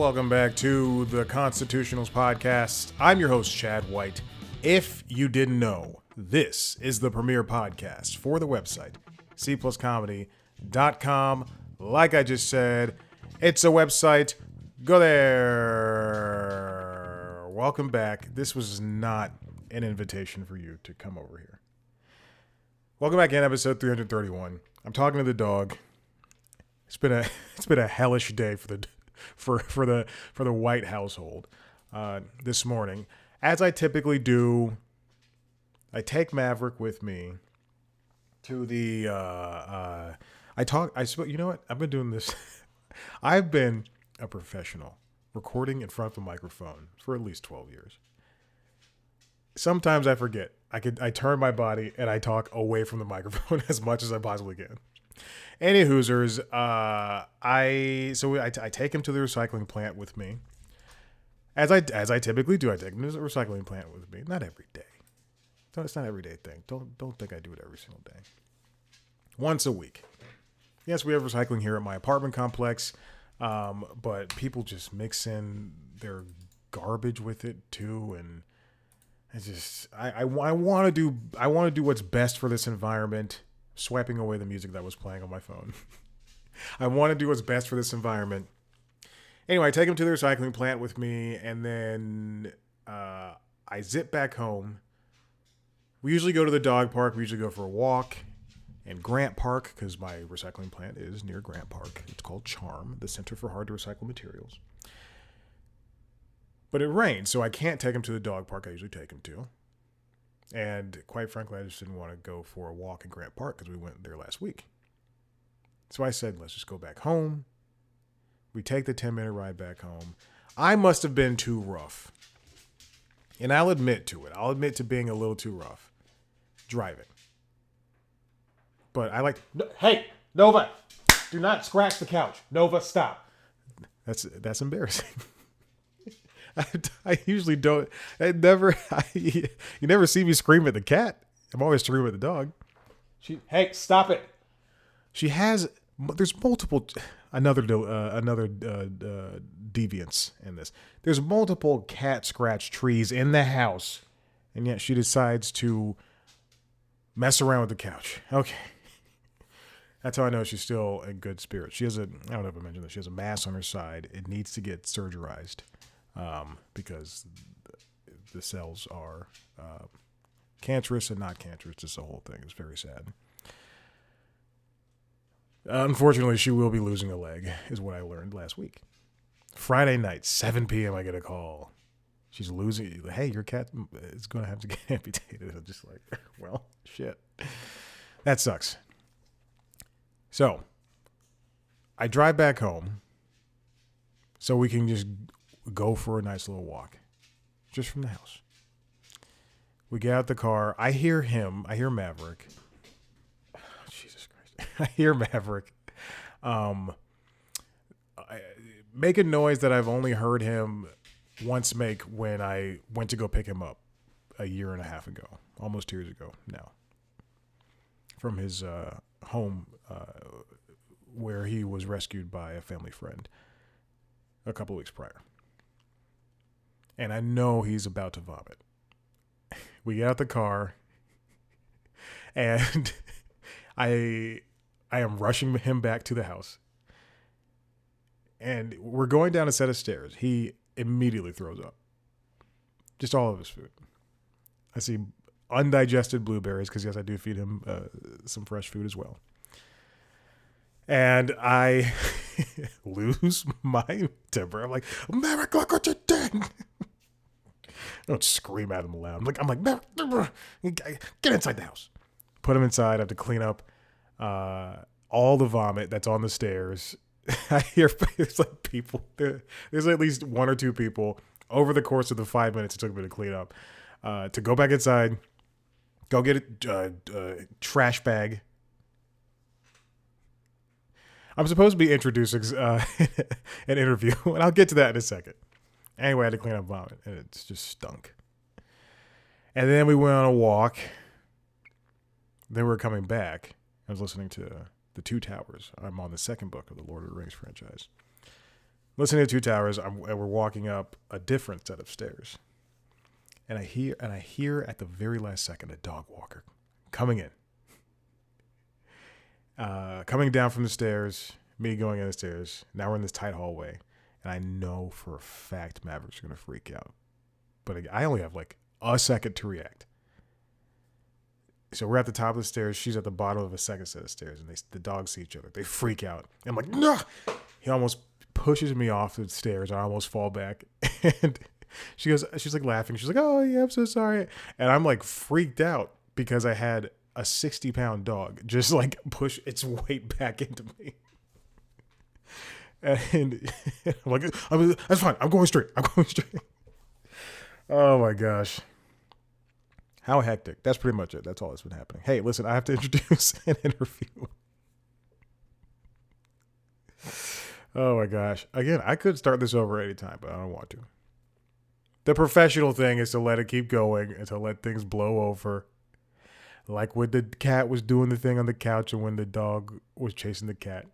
welcome back to the Constitutionals podcast. I'm your host, Chad White. If you didn't know, this is the premier podcast for the website, cpluscomedy.com. Like I just said, it's a website. Go there. Welcome back. This was not an invitation for you to come over here. Welcome back in episode 331. I'm talking to the dog. It's been a hellish day for the White household this morning. As I typically do, I take Maverick with me to the you know what? I've been doing this. I've been a professional recording in front of a microphone for at least 12 years. Sometimes I forget. I turn my body and I talk away from the microphone as much as I possibly can. Any Hoosers, I take him to the recycling plant with me. As I typically do, I take him to the recycling plant with me. Not every day. It's not an everyday thing. Don't think I do it every single day. Once a week. Yes, we have recycling here at my apartment complex, but people just mix in their garbage with it too, and it's just I want to do what's best for this environment. Swiping away the music that was playing on my phone. I want to do what's best for this environment. Anyway, I take him to the recycling plant with me, and then I zip back home. We usually go to the dog park. We usually go for a walk in Grant Park, because my recycling plant is near Grant Park. It's called CHARM, the Center for Hard to Recycle Materials. But it rained, so I can't take him to the dog park I usually take him to. And quite frankly, I just didn't want to go for a walk in Grant Park because we went there last week. So I said, let's just go back home. We take the 10-minute ride back home. I must have been too rough. And I'll admit to it. I'll admit to being a little too rough driving. But I like, hey, Nova, do not scratch the couch. Nova, stop. That's embarrassing. I usually don't. You never see me scream at the cat. I'm always screaming at the dog. Hey, stop it. There's multiple, another deviance in this. There's multiple cat scratch trees in the house, and yet she decides to mess around with the couch. Okay. That's how I know she's still in good spirits. I don't know if I mentioned this, she has a mass on her side. It needs to get surgerized. Because the cells are cancerous and not cancerous. Just the whole thing is very sad. Unfortunately, she will be losing a leg, is what I learned last week. Friday night, 7 p.m., I get a call. She's losing. Hey, your cat is going to have to get amputated. I'm just like, well, shit. That sucks. So, I drive back home so we can just go for a nice little walk just from the house. We get out the car. I hear Maverick. Oh, Jesus Christ. I hear Maverick make a noise that I've only heard him once make when I went to go pick him up a year and a half ago, almost 2 years ago now, from his home where he was rescued by a family friend a couple weeks prior. And I know he's about to vomit. We get out the car, and I am rushing him back to the house. And we're going down a set of stairs. He immediately throws up. Just all of his food. I see undigested blueberries, because yes, I do feed him some fresh food as well. And I lose my temper. I'm like, Maverick, look what you did. I don't scream at him loud. I'm like, Maverick, get inside the house. Put him inside. I have to clean up all the vomit that's on the stairs. I hear there's like people. There's at least one or two people over the course of the 5 minutes it took me to clean up to go back inside, go get a trash bag. I'm supposed to be introducing an interview, and I'll get to that in a second. Anyway, I had to clean up vomit, and it just stunk. And then we went on a walk. Then we were coming back. I was listening to The Two Towers. I'm on the second book of the Lord of the Rings franchise. Listening to Two Towers, and we're walking up a different set of stairs, and I hear at the very last second a dog walker coming in, coming down from the stairs. Me going in the stairs. Now we're in this tight hallway, and I know for a fact Maverick's gonna freak out. But I only have like a second to react. So we're at the top of the stairs. She's at the bottom of a second set of stairs, and the dogs see each other. They freak out. I'm like, no! He almost pushes me off the stairs. I almost fall back, and she's like laughing. She's like, oh yeah, I'm so sorry. And I'm like freaked out because I had a 60-pound dog just like push its weight back into me. And I'm like, that's fine. I'm going straight. Oh my gosh. How hectic. That's pretty much it. That's all that's been happening. Hey, listen, I have to introduce an interview. Oh my gosh. Again, I could start this over anytime, but I don't want to. The professional thing is to let it keep going and to let things blow over. Like when the cat was doing the thing on the couch and when the dog was chasing the cat.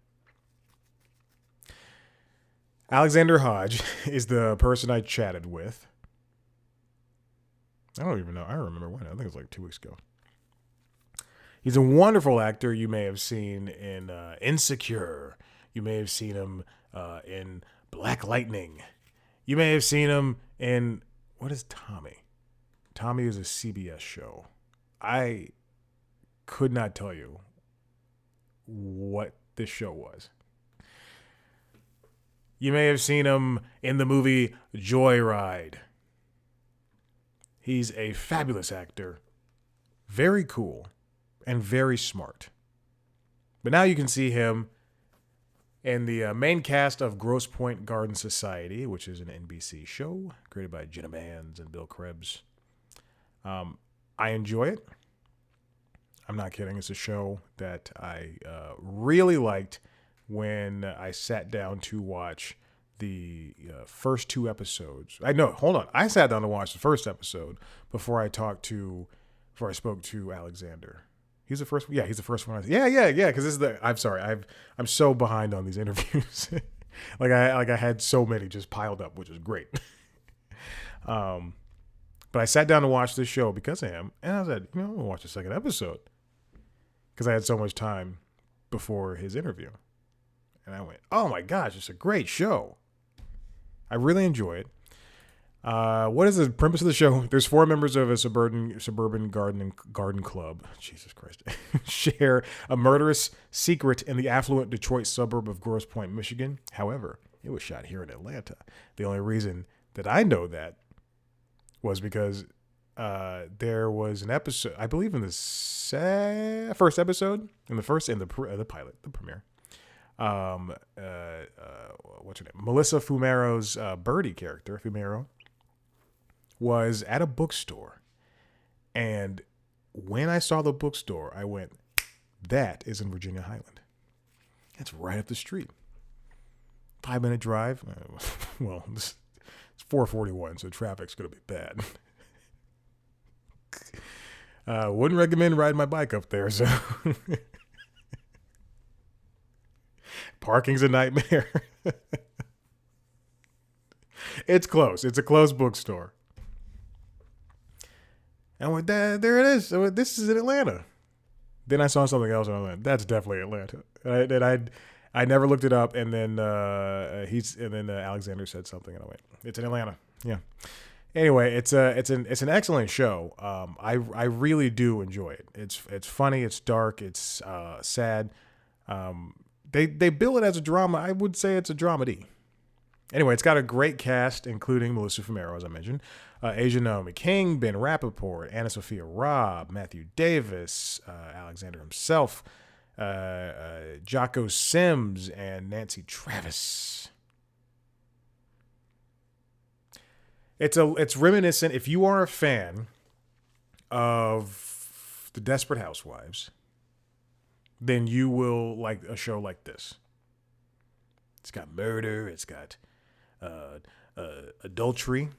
Alexander Hodge is the person I chatted with. I don't even know. I don't remember when. I think it was like 2 weeks ago. He's a wonderful actor. You may have seen in Insecure. You may have seen him in Black Lightning. You may have seen him in, what is Tommy? Tommy is a CBS show. I could not tell you what this show was. You may have seen him in the movie Joyride. He's a fabulous actor, very cool, and very smart. But now you can see him in the main cast of Grosse Pointe Garden Society, which is an NBC show created by Jenna Bans and Bill Krebs. I enjoy it. I'm not kidding. It's a show that I really liked when I sat down to watch the first 2 episodes. Hold on. I sat down to watch the first episode before I spoke to Alexander. He's the first one. Yeah, he's the first one. Yeah. Because this is I'm sorry. I'm so behind on these interviews. I had so many just piled up, which is great. But I sat down to watch this show because of him, and I said, I'm gonna watch the second episode because I had so much time before his interview, and I went, oh my gosh, it's a great show. I really enjoy it. What is the premise of the show? There's 4 members of a suburban garden club. Jesus Christ. Share a murderous secret in the affluent Detroit suburb of Grosse Pointe, Michigan. However, it was shot here in Atlanta. The only reason that I know that was because there was an episode, I believe in the first episode, in the pilot, the premiere. What's her name? Melissa Fumero's Birdie character, Fumero, was at a bookstore. And when I saw the bookstore, I went, that is in Virginia Highland. That's right up the street. 5-minute drive. Well, it's 4:41, so traffic's going to be bad. Wouldn't recommend riding my bike up there, so... Parking's a nightmare. It's close. It's a closed bookstore. And with that, there it is. So this is in Atlanta. Then I saw something else and I went, that's definitely Atlanta. And I never looked it up. And then Alexander said something and I went, it's in Atlanta. Yeah. Anyway, it's an excellent show. I really do enjoy it. It's funny. It's dark. It's sad. They bill it as a drama. I would say it's a dramedy. Anyway, it's got a great cast, including Melissa Fumero, as I mentioned, Asia Naomi King, Ben Rappaport, Anna Sophia Robb, Matthew Davis, Alexander himself, Jocko Sims, and Nancy Travis. It's reminiscent. If you are a fan of The Desperate Housewives, then you will like a show like this. It's got murder. It's got adultery.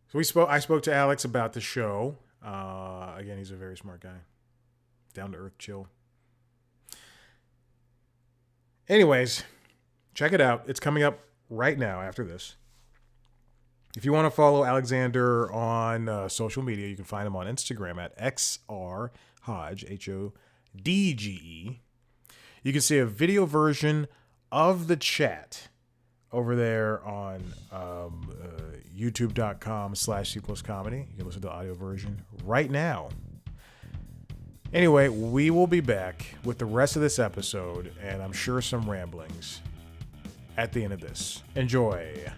So I spoke to Alex about the show. Again, he's a very smart guy. Down to earth, chill. Anyways, check it out. It's coming up right now after this. If you want to follow Alexander on social media, you can find him on Instagram at XR Hodge, HODGE. You can see a video version of the chat over there on youtube.com/C plus comedy. You can listen to the audio version right now. Anyway, we will be back with the rest of this episode, and I'm sure some ramblings at the end of this. Enjoy.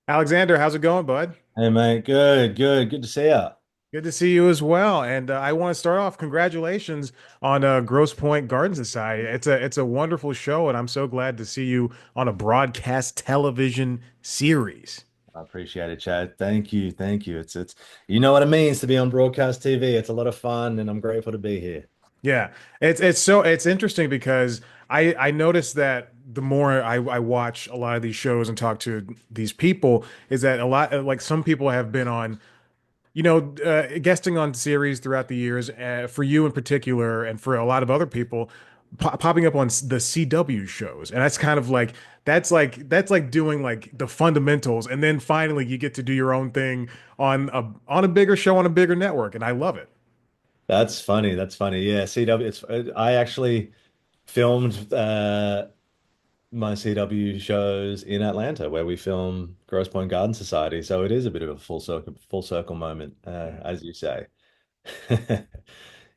Alexander, how's it going, bud? Hey mate, good to see ya. Good to see you as well. And I want to start off. Congratulations on Gross Point Garden Society. It's a wonderful show, and I'm so glad to see you on a broadcast television series. I appreciate it, Chad. Thank you. It's you know what it means to be on broadcast TV. It's a lot of fun, and I'm grateful to be here. Yeah, it's interesting because I noticed that the more I watch a lot of these shows and talk to these people, is that a lot like some people have been on guesting on series throughout the years, for you in particular, and for a lot of other people, popping up on the CW shows, and that's kind of like that's like doing like the fundamentals, and then finally you get to do your own thing on a bigger show on a bigger network, and I love it. That's funny. That's funny. Yeah, CW. I actually filmed my CW shows in Atlanta, where we film Grosse Pointe Garden Society. So it is a bit of a full circle moment, Yeah, as you say.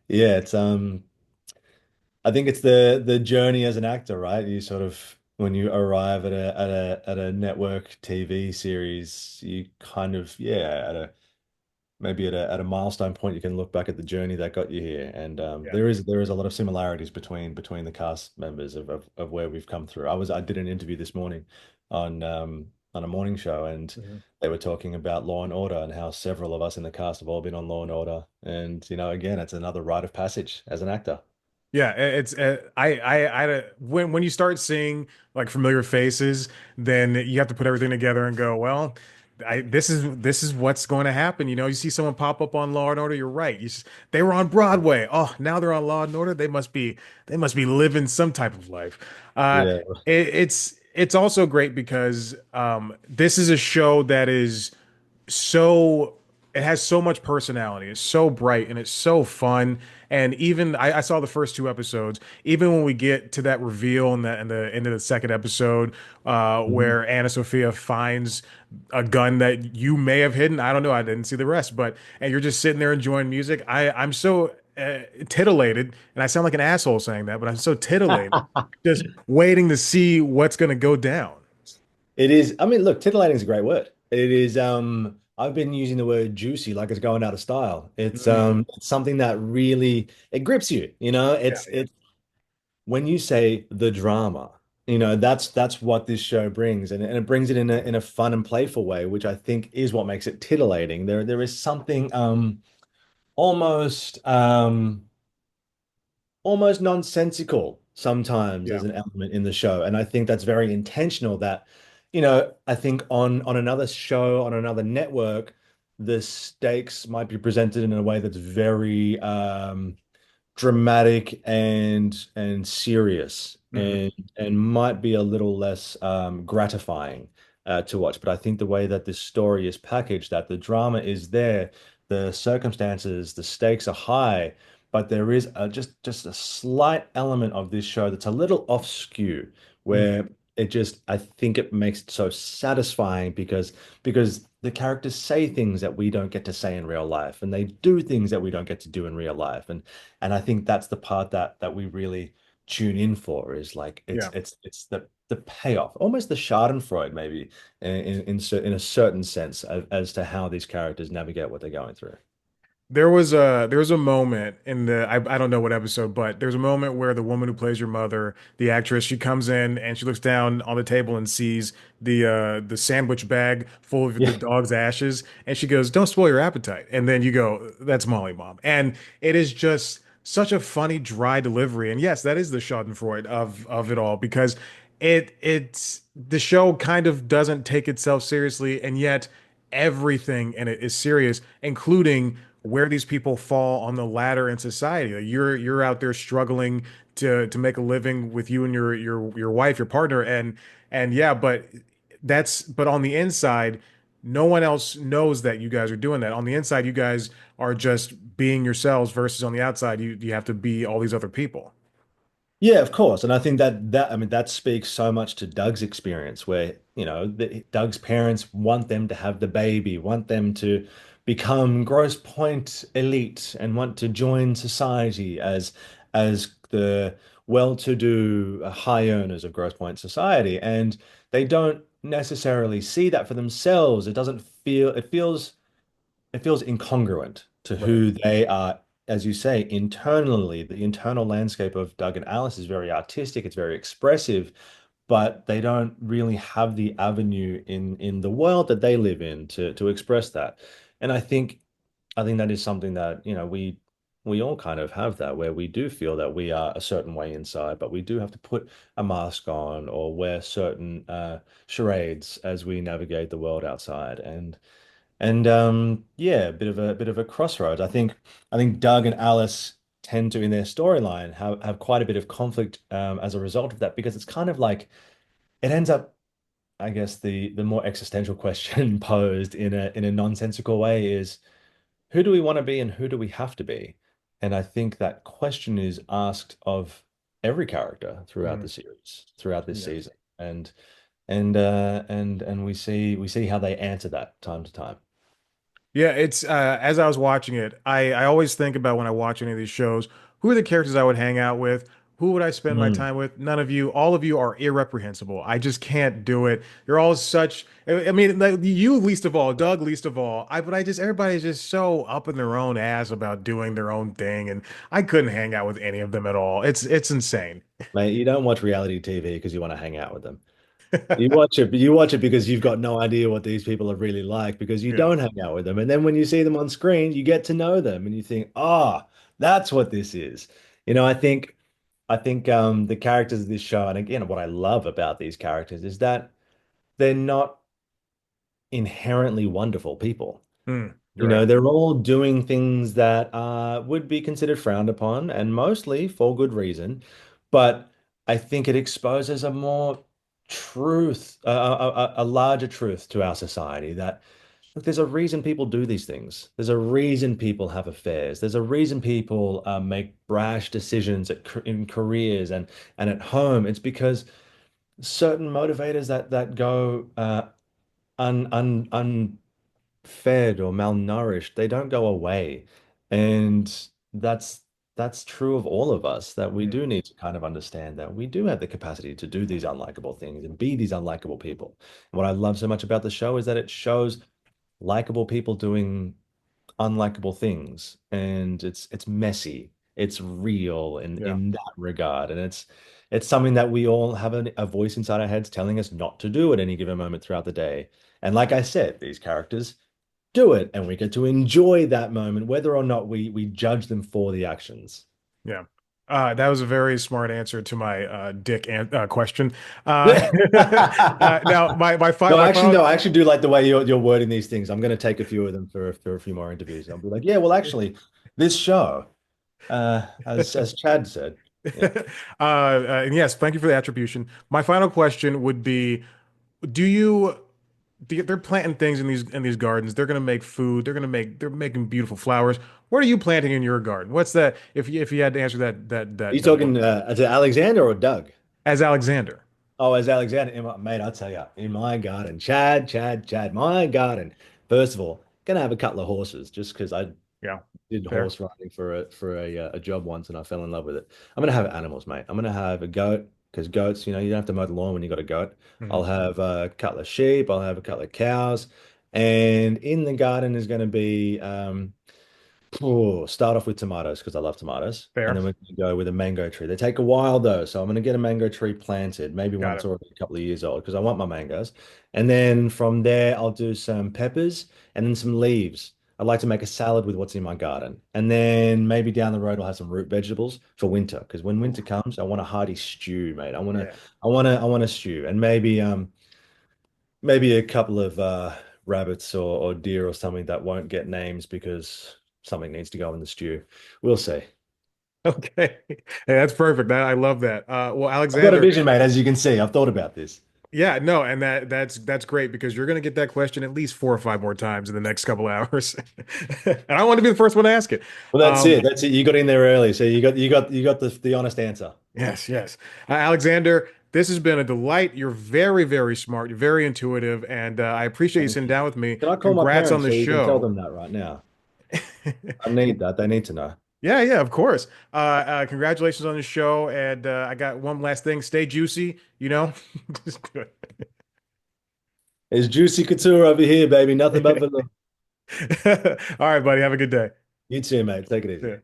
Yeah, I think it's the journey as an actor, right? You sort of when you arrive at a network TV series, you kind of at a maybe at a milestone point, you can look back at the journey that got you here, and yeah. there is a lot of similarities between the cast members of where we've come through. I did an interview this morning on a morning show, and Mhm. they were talking about Law and Order and how several of us in the cast have all been on Law and Order, and again, it's another rite of passage as an actor. Yeah, it's when you start seeing like familiar faces, then you have to put everything together and go, well, this is what's going to happen. You see someone pop up on Law and Order. You're right. They were on Broadway. Oh, now they're on Law and Order. They must be living some type of life. Yeah. It's also great because this is a show that is so it has so much personality. It's so bright and it's so fun. And even I saw the first two episodes. Even when we get to that reveal in the end of the second episode, Mhm. where Anna Sophia finds a gun that you may have hidden. I don't know. I didn't see the rest, but and you're just sitting there enjoying music. I'm so titillated, and I sound like an asshole saying that, but I'm so titillated, just waiting to see what's going to go down. It is. I mean, look, titillating is a great word. It is. I've been using the word juicy like it's going out of style. Mm. It's something that really it grips you. Yeah, It's when you say the drama. That's what this show brings, and it brings it in a fun and playful way, which I think is what makes it titillating. There is something almost almost nonsensical sometimes yeah, as an element in the show. And I think that's very intentional that, I think on another show, on another network, the stakes might be presented in a way that's very dramatic and serious hmm, and might be a little less gratifying to watch. But I think the way that this story is packaged, that the drama is there, the circumstances, the stakes are high, but there is just a slight element of this show that's a little off skew, hmm, where I think it makes it so satisfying because the characters say things that we don't get to say in real life, and they do things that we don't get to do in real life, and I think that's the part that we really tune in for is like yeah. it's the payoff, almost the Schadenfreude maybe in a certain sense as to how these characters navigate what they're going through. There was a moment in I don't know what episode, but there's a moment where the woman who plays your mother, the actress, she comes in and she looks down on the table and sees the sandwich bag full of the Yeah. dog's ashes, and she goes, "Don't spoil your appetite." And then you go, "That's Molly, Mom." And it is just such a funny, dry delivery. And yes, that is the Schadenfreude of it all because it's the show kind of doesn't take itself seriously, and yet everything in it is serious, including where these people fall on the ladder in society. Like, you're out there struggling to make a living with you and your wife, your partner, and yeah, but on the inside, no one else knows that you guys are doing that. On the inside, you guys are just being yourselves versus on the outside, you have to be all these other people. Yeah, of course. And I think I mean that speaks so much to Doug's experience where, Doug's parents want them to have the baby, want them to become Grosse Pointe elite and want to join society as the well-to-do high earners of Grosse Pointe society. And they don't necessarily see that for themselves. It feels incongruent to Right. who they are. As you say, internally, the internal landscape of Doug and Alice is very artistic, it's very expressive, but they don't really have the avenue in the world that they live in to express that. And I think that is something that, we all kind of have that where we do feel that we are a certain way inside, but we do have to put a mask on or wear certain charades as we navigate the world outside. And yeah, a bit of a crossroads. I think Doug and Alice tend to in their storyline have quite a bit of conflict as a result of that because it's kind of like it ends up, I guess the more existential question posed in a nonsensical way is who do we want to be and who do we have to be? And I think that question is asked of every character throughout the Mm, series, throughout this yeah. season. And we see how they answer that time to time. Yeah, it's as I was watching it, I always think about when I watch any of these shows, who are the characters I would hang out with? Who would I spend my Mm. time with? None of you, all of you are irreprehensible. I just can't do it. You're all such, I mean, like, you least of all, Doug least of all. But I just, everybody's just so up in their own ass about doing their own thing, and I couldn't hang out with any of them at all. It's insane. Mate, you don't watch reality TV because you want to hang out with them. You watch it because you've got no idea what these people are really like because you Yeah. don't hang out with them. And then when you see them on screen, you get to know them and you think, "Ah, that's what this is." I think the characters of this show, and again, what I love about these characters is that they're not inherently wonderful people. You're right. They're all doing things that would be considered frowned upon, and mostly for good reason. But I think it exposes a more truth, a larger truth to our society that, look, there's a reason people do these things. There's a reason people have affairs. There's a reason people make brash decisions in careers and at home. It's because certain motivators that go unfed or malnourished, they don't go away. And that's that's true of all of us, that we Mm, do need to kind of understand that we do have the capacity to do these unlikable things and be these unlikable people. And what I love so much about the show is that it shows likable people doing unlikable things. And it's messy. It's real in yeah. in that regard. And it's something that we all have a voice inside our heads telling us not to do at any given moment throughout the day. And like I said, these characters do it, and we get to enjoy that moment, whether or not we judge them for the actions. Yeah. That was a very smart answer to my dick question. No, Now, my actually, final. no, I actually do like the way you're wording these things. I'm going to take a few of them for a few more interviews. I'll be like, yeah, well, actually, this show, as Chad said, yeah. And yes, thank you for the attribution. My final question would be: Do you? They're planting things in these gardens. They're gonna make food. They're making beautiful flowers. What are you planting in your garden? What's that? If you had to answer Are you that one talking to Alexander or Doug? as Alexander. Oh, as Alexander, mate, I'll tell you, in my garden, Chad, my garden. First of all, gonna have a couple of horses just because I Yeah, did fair. horse riding for a job once and I fell in love with it. I'm gonna have animals, mate. I'm gonna have a goat because goats, you don't have to mow the lawn when you got a goat. Mhm. I'll have a couple of sheep. I'll have a couple of cows, and in the garden is going to be start off with tomatoes because I love tomatoes, and Fair. then we're going to go with a mango tree. They take a while though, so I'm going to get a mango tree planted, maybe one Got that's it. already a couple of years old because I want my mangoes. And then from there, I'll do some peppers and then some leaves. I'd like to make a salad with what's in my garden. And then maybe down the road I'll have some root vegetables for winter. Because when winter comes, I want a hearty stew, mate. Yeah. I want a stew. And maybe a couple of rabbits or deer or something that won't get names because something needs to go in the stew. We'll see. Okay. Hey, that's perfect. I love that. Well, I've got a Alexander, vision, mate, as you can see. I've thought about this. yeah, no, and that's great because you're gonna get that question at least 4 or 5 more times in the next couple hours, and I want to be the first one to ask it. Well, that's Um, it. That's it. You got in there early, so you got the honest answer. yes, yes, Alexander, this has been a delight. You're very, very smart. You're very intuitive, and I appreciate you Thank sitting you. down with me. Can I call my Congrats on parents the so you can tell show. them that right now? I need that. They need to know. Yeah, yeah, of course. Congratulations on the show, and I got one last thing. Stay juicy, you know. Just do It's Juicy Couture over here, baby. Nothing but it. vanilla. All right, buddy. Have a good day. You too, mate. Take it easy. Yeah.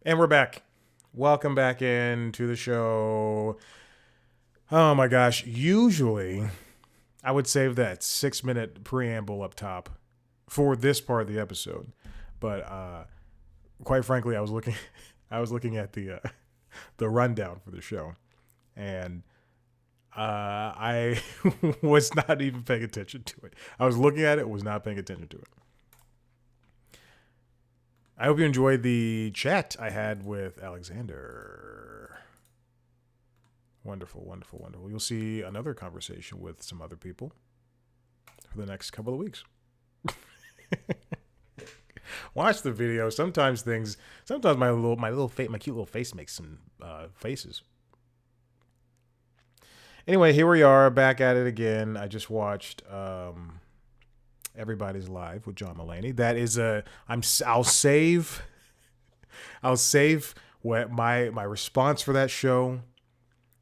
And we're back. Welcome back into the show. Oh my gosh. Usually, I would save that 6 minute preamble up top for this part of the episode. But quite frankly, I was looking, I was looking at the rundown for the show, and I was not even paying attention to it. I was looking at it, was not paying attention to it. I hope you enjoyed the chat I had with Alexander. Wonderful, wonderful, wonderful. You'll see another conversation with some other people for the next couple of weeks. Watch the video. Sometimes my cute little face makes some faces. Anyway, here we are back at it again. I just watched Everybody's Live with John Mulaney. That is I'll save what my response for that show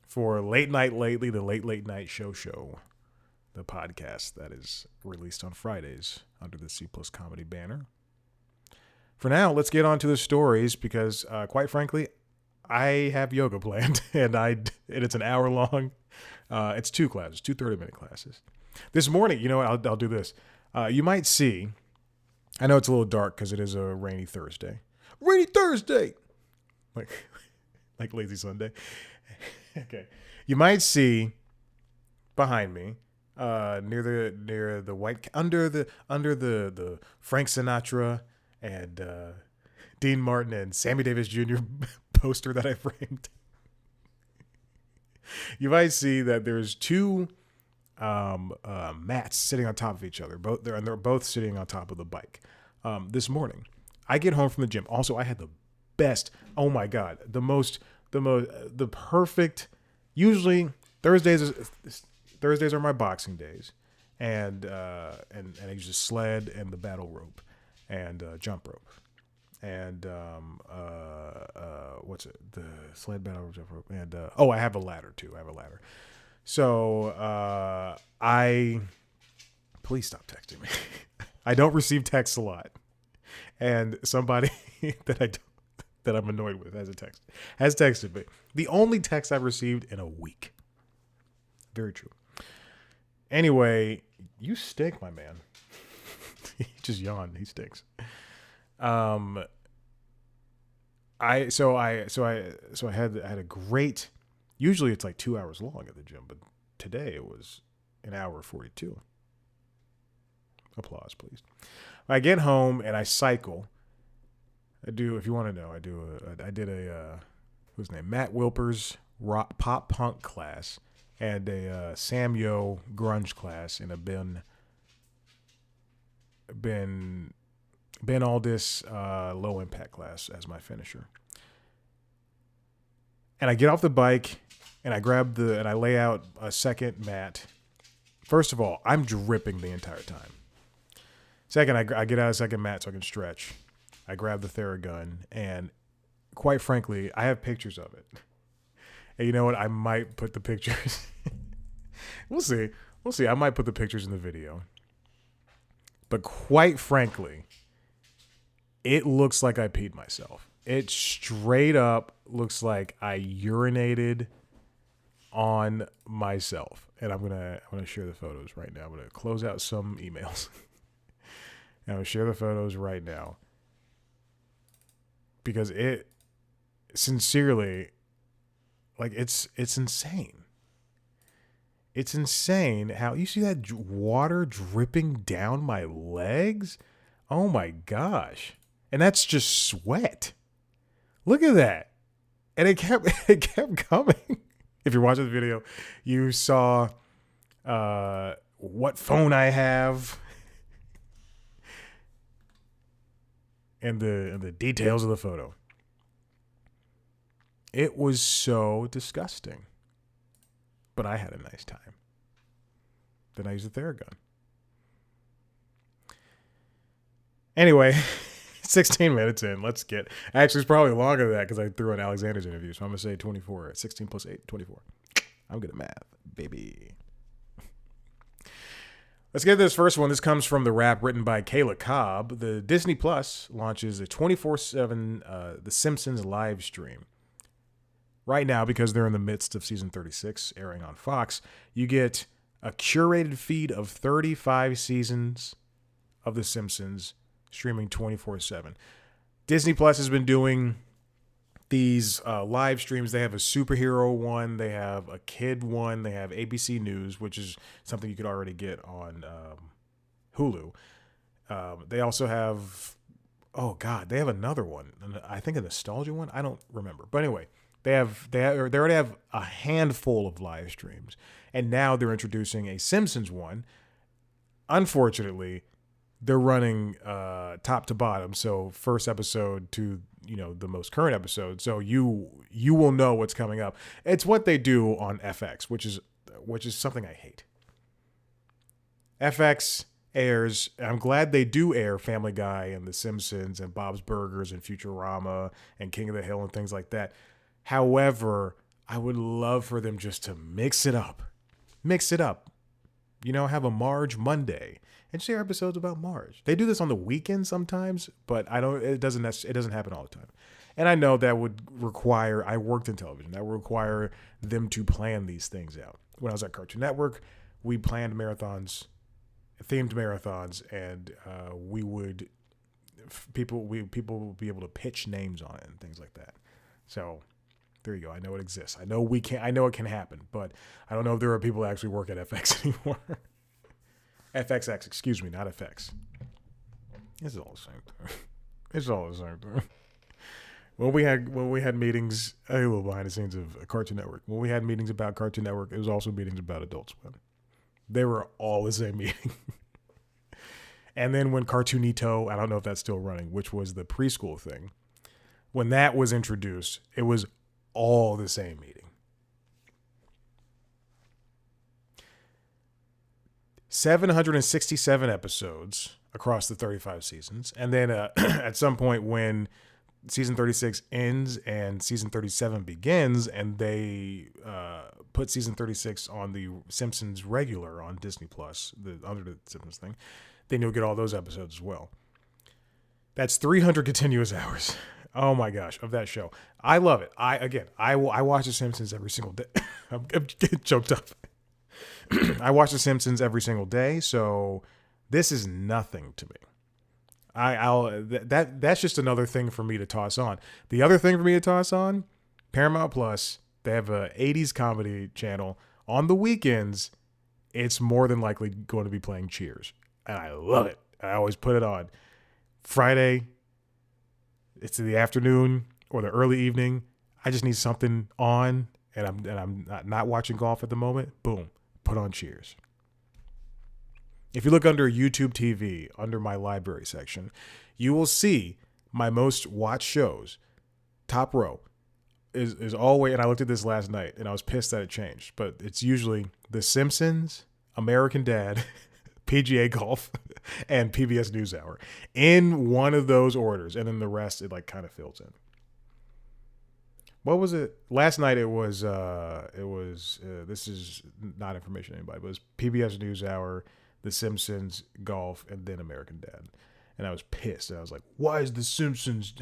for Late Night Lately, the late night show, the podcast that is released on Fridays under the C Plus Comedy banner. For now, let's get on to the stories because, quite frankly, I have yoga planned and it's an hour long. It's two classes, 2 30-minute classes. This morning, you know what? I'll do this. You might see. I know it's a little dark because it is a rainy Thursday. Rainy Thursday, like like lazy Sunday. Okay, you might see behind me, near the white under the Frank Sinatra and Dean Martin and Sammy Davis Jr. poster that I framed. You might see that there's two mats sitting on top of each other. They're both sitting on top of the bike. This morning, I get home from the gym. Also, I had the best. Oh my god, the perfect. Usually Thursdays are my boxing days, and I use a sled and the battle rope, and jump rope, and what's it? The sled, battle rope, jump rope, and I have a ladder too. I have a ladder. So please stop texting me. I don't receive texts a lot, and somebody that I'm annoyed with has texted me. The only text I've received in a week. Very true. Anyway, you stink, my man. He just yawned. He stinks. I had a great. Usually it's like 2 hours long at the gym, but today it was an hour 42. Applause, please. I get home and I cycle. I do, if you want to know, I did a who's name? Matt Wilper's rock, pop punk class and a Sam Yo grunge class and a Ben Aldis low impact class as my finisher. And I get off the bike and I lay out a second mat. First of all, I'm dripping the entire time. Second, I get out a second mat so I can stretch. I grab the Theragun, and quite frankly, I have pictures of it. And you know what? I might put the pictures. We'll see. I might put the pictures in the video. But quite frankly, it looks like I peed myself. It straight up looks like I urinated on myself. And I'm gonna share the photos right now. I'm gonna close out some emails. I'm gonna share the photos right now. Because it sincerely, like, it's insane. It's insane how you see that water dripping down my legs. Oh my gosh. And that's just sweat. Look at that. And it kept it kept coming. If you're watching the video, you saw what phone I have and the details of the photo. It was so disgusting. But I had a nice time. Then I used a Theragun. Anyway, 16 minutes in. Let's get. Actually, it's probably longer than that because I threw in Alexander's interview. So I'm going to say 24. 16 plus 8, 24. I'm good at math, baby. Let's get this first one. This comes from the rap written by Kayla Cobb. The Disney Plus launches a 24/7 The Simpsons live stream. Right now, because they're in the midst of season 36 airing on Fox, you get a curated feed of 35 seasons of The Simpsons streaming 24/7. Disney Plus has been doing these live streams. They have a superhero one, they have a kid one, they have ABC News, which is something you could already get on Hulu. They also have, oh God, they have another one. I think a nostalgia one. I don't remember. But anyway, they already have a handful of live streams, and now they're introducing a Simpsons one. Unfortunately, they're running top to bottom, so first episode to the most current episode, so you will know what's coming up. It's what they do on FX, which is something I hate. FX airs. I'm glad they do air Family Guy and The Simpsons and Bob's Burgers and Futurama and King of the Hill and things like that. However, I would love for them just to mix it up. Mix it up. Have a Marge Monday and share episodes about Marge. They do this on the weekend sometimes, but it doesn't happen all the time. And I know that would require, I worked in television, that would require them to plan these things out. When I was at Cartoon Network, we planned marathons, themed marathons, and people would be able to pitch names on it and things like that. So there you go. I know it exists. I know it can happen, but I don't know if there are people that actually work at FX anymore. FXX, excuse me, not FX. It's all the same thing. It's all the same thing. When we had meetings, a little behind the scenes of Cartoon Network. When we had meetings about Cartoon Network, it was also meetings about Adult Swim. They were all the same meeting. And then when Cartoonito, I don't know if that's still running, which was the preschool thing, when that was introduced, it was all the same meeting. 767 episodes across the 35 seasons. And then at some point when season 36 ends and season 37 begins, and they put season 36 on the Simpsons regular on Disney Plus, under the Simpsons thing, then you'll get all those episodes as well. That's 300 continuous hours. Oh my gosh, of that show. I love it. I watch The Simpsons every single day. I'm getting choked up. I watch The Simpsons every single day, so this is nothing to me. That's just another thing for me to toss on. The other thing for me to toss on, Paramount Plus, they have a 80s comedy channel. On the weekends, it's more than likely going to be playing Cheers. And I love it. I always put it on. Friday, it's in the afternoon or the early evening. I just need something on, and I'm not watching golf at the moment. Boom, put on Cheers. If you look under YouTube TV, under my library section, you will see my most watched shows. Top row is always, and I looked at this last night, and I was pissed that it changed, but it's usually The Simpsons, American Dad, PGA Golf, and PBS NewsHour in one of those orders, and then the rest it like kind of fills in. What was it? Last night it was this is not information to anybody, but it was PBS NewsHour, The Simpsons, Golf, and then American Dad. And I was pissed. And I was like, why is The Simpsons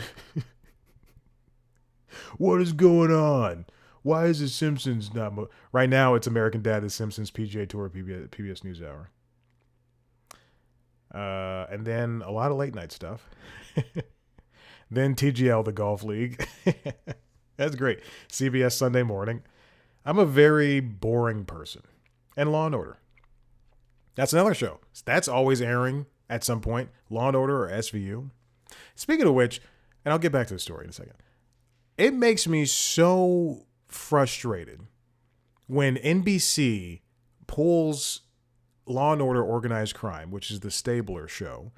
What is going on? Why is the Simpsons not right now? It's American Dad, The Simpsons, PGA Tour, PBS NewsHour, and then a lot of late night stuff. Then TGL, the Golf League. That's great. CBS Sunday Morning. I'm a very boring person. And Law and Order. That's another show. That's always airing at some point. Law and Order or SVU. Speaking of which, and I'll get back to the story in a second. It makes me so frustrated when NBC pulls Law and Order Organized Crime, which is the Stabler show,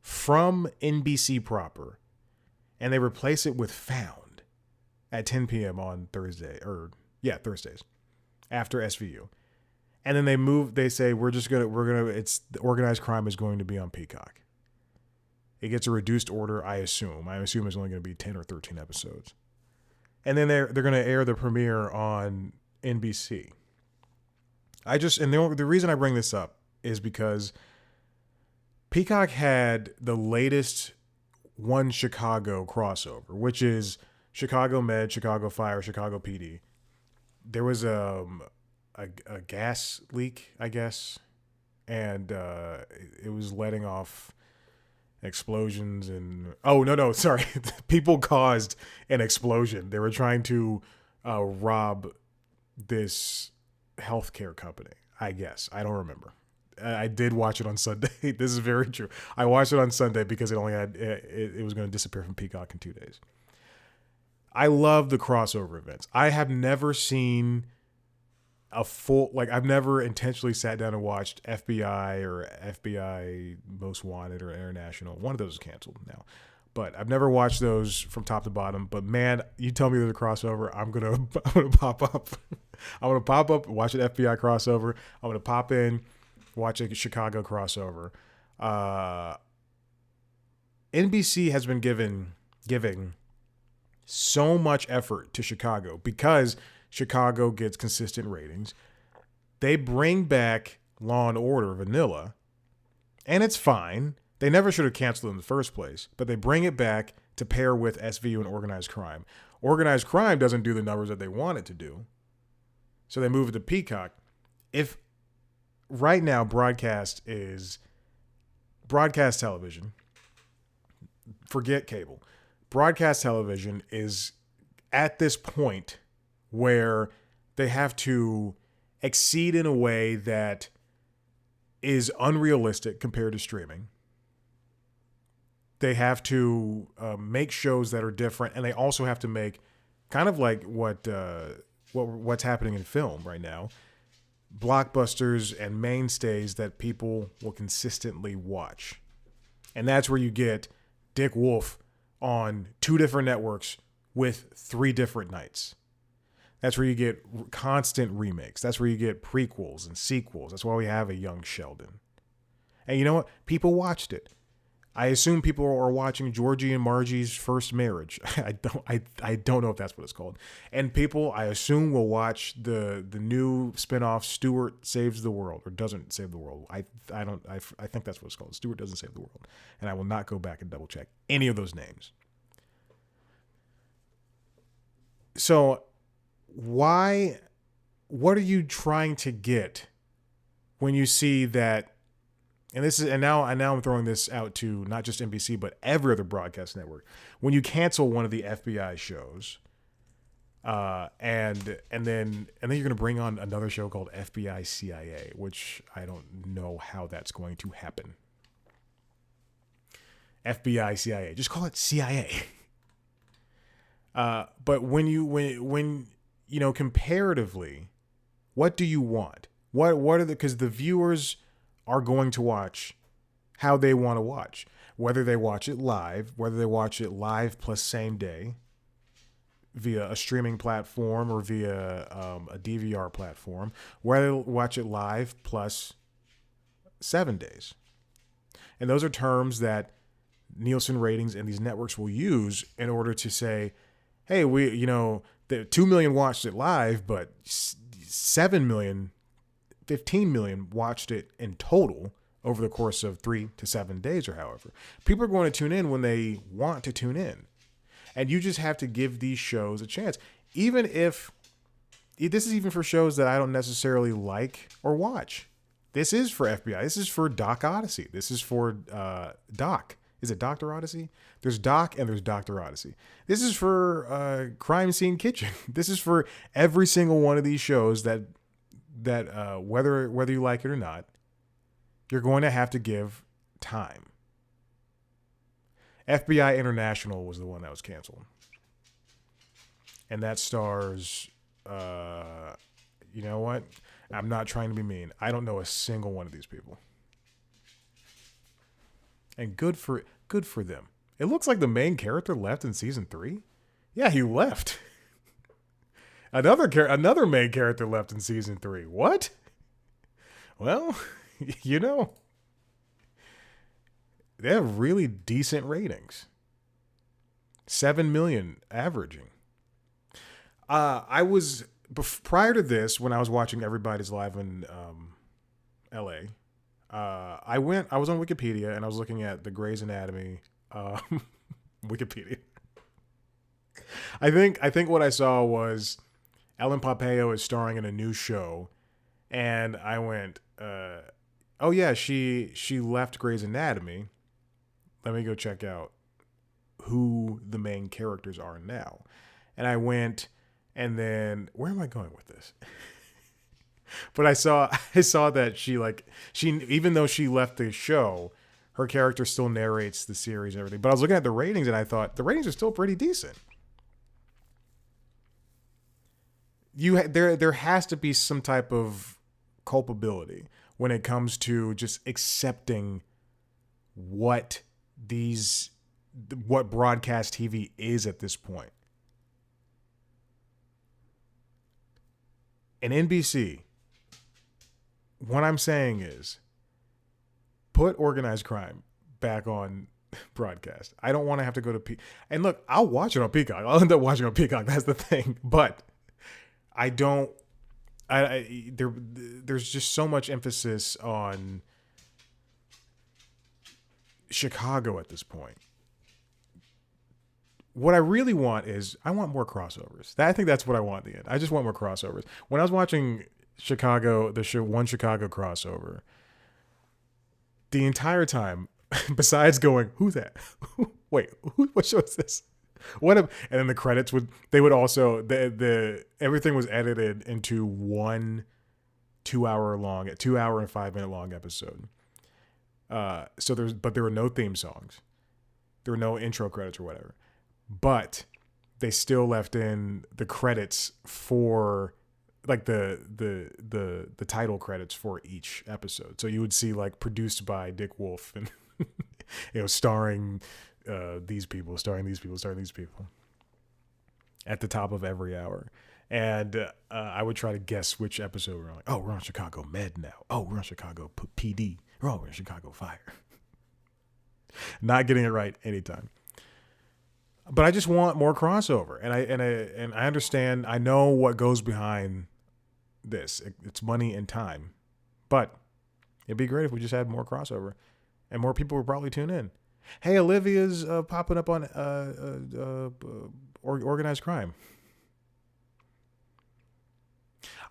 from NBC proper, and they replace it with Found at 10 p.m. on Thursdays after SVU. And then they say it's the Organized Crime is going to be on Peacock. It gets a reduced order, I assume. It's only going to be 10 or 13 episodes. And then they're going to air the premiere on NBC. The reason I bring this up is because Peacock had the latest One Chicago crossover, which is Chicago Med, Chicago Fire, Chicago PD. There was a gas leak, I guess, and it was letting off explosions and sorry, people caused an explosion. They were trying to rob this healthcare company, I guess. I don't remember. I did watch it on Sunday. This is very true. I watched it on Sunday because it was going to disappear from Peacock in 2 days. I love the crossover events. I have never seen I've never intentionally sat down and watched FBI or FBI Most Wanted or International. One of those is canceled now. But I've never watched those from top to bottom. But man, you tell me there's a crossover, I'm gonna pop up. I'm gonna pop up, watch an FBI crossover. I'm gonna pop in, watch a Chicago crossover. NBC has been giving so much effort to Chicago because Chicago gets consistent ratings. They bring back Law and Order Vanilla, and it's fine. They never should have canceled it in the first place, but they bring it back to pair with SVU and Organized Crime. Organized Crime doesn't do the numbers that they want it to do, so they move it to Peacock. If right now broadcast television, forget cable. Broadcast television is at this point where they have to exceed in a way that is unrealistic compared to streaming. They have to make shows that are different, and they also have to make kind of like what's happening in film right now, blockbusters and mainstays that people will consistently watch. And that's where you get Dick Wolf on 2 different networks with 3 different nights. That's where you get constant remakes. That's where you get prequels and sequels. That's why we have a Young Sheldon. And you know what? People watched it. I assume people are watching Georgie and Margie's First Marriage. I don't know if that's what it's called. And people, I assume, will watch the new spinoff Stewart Saves the World or Doesn't Save the World. I think that's what it's called. Stewart Doesn't Save the World. And I will not go back and double check any of those names. So what are you trying to get when you see that? And now I'm throwing this out to not just NBC but every other broadcast network. When you cancel one of the FBI shows, and then you're going to bring on another show called FBI CIA, which I don't know how that's going to happen. FBI CIA, just call it CIA. But when comparatively, what do you want? What are because the viewers are going to watch how they want to watch, whether they watch it live, plus same day via a streaming platform or via a DVR platform, whether they watch it live plus 7 days. And those are terms that Nielsen ratings and these networks will use in order to say, hey, the 2 million watched it live, but 7 million, 15 million watched it in total over the course of 3 to 7 days or however. People are going to tune in when they want to tune in. And you just have to give these shows a chance. Even if this is even for shows that I don't necessarily like or watch. This is for FBI. This is for Doc Odyssey. This is for Doc. Is it Dr. Odyssey? There's Doc and there's Dr. Odyssey. This is for Crime Scene Kitchen. This is for every single one of these shows that whether you like it or not, you're going to have to give time. FBI International was the one that was canceled. And that stars, you know what? I'm not trying to be mean. I don't know a single one of these people. And good for them. It looks like the main character left in season 3. Yeah, he left. Another main character left in season 3. What? Well, you know, they have really decent ratings. 7 million averaging. I was prior to this, when I was watching Everybody's Live in L.A. I was on Wikipedia and I was looking at the Grey's Anatomy Wikipedia. I think what I saw was Ellen Pompeo is starring in a new show, and I went, oh yeah, she left Grey's Anatomy. Let me go check out who the main characters are now. And I went, and then where am I going with this? But I saw that she even though she left the show, her character still narrates the series and everything. But I was looking at the ratings and I thought the ratings are still pretty decent. There has to be some type of culpability when it comes to just accepting what broadcast TV is at this point. And NBC, what I'm saying is, put organized crime back on broadcast. I don't want to have to go to and look, I'll watch it on Peacock. I'll end up watching it on Peacock. That's the thing. But I don't. There's just so much emphasis on Chicago at this point. What I really want is I want more crossovers. I think that's what I want in the end. I just want more crossovers. When I was watching Chicago, the show One Chicago crossover, the entire time, besides going, who's that? Wait, what show is this? And then the credits would also everything was edited into one 2 hour and 5 minute long episode. But there were no theme songs. There were no intro credits or whatever. But they still left in the credits for like the title credits for each episode. So you would see like produced by Dick Wolf and starring these people at the top of every hour. And I would try to guess which episode we're on. Oh, we're on Chicago Med now. Oh, we're on Chicago PD. Oh, we're on Chicago Fire. Not getting it right anytime. But I just want more crossover, and I understand. I know what goes behind this. It's money and time, but it'd be great if we just had more crossover, and more people would probably tune in. Hey, Olivia's popping up on organized crime.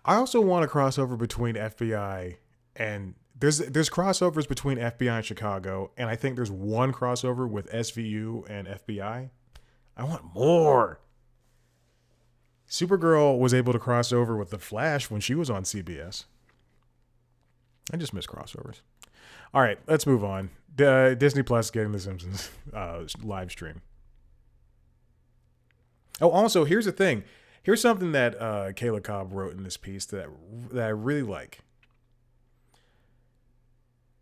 I also want a crossover between FBI and there's crossovers between FBI and Chicago, and I think there's one crossover with SVU and FBI. I want more. Supergirl was able to cross over with The Flash when she was on CBS. I just miss crossovers. All right, let's move on. Disney Plus getting The Simpsons live stream. Oh, also, here's the thing. Here's something that Kayla Cobb wrote in this piece that I really like.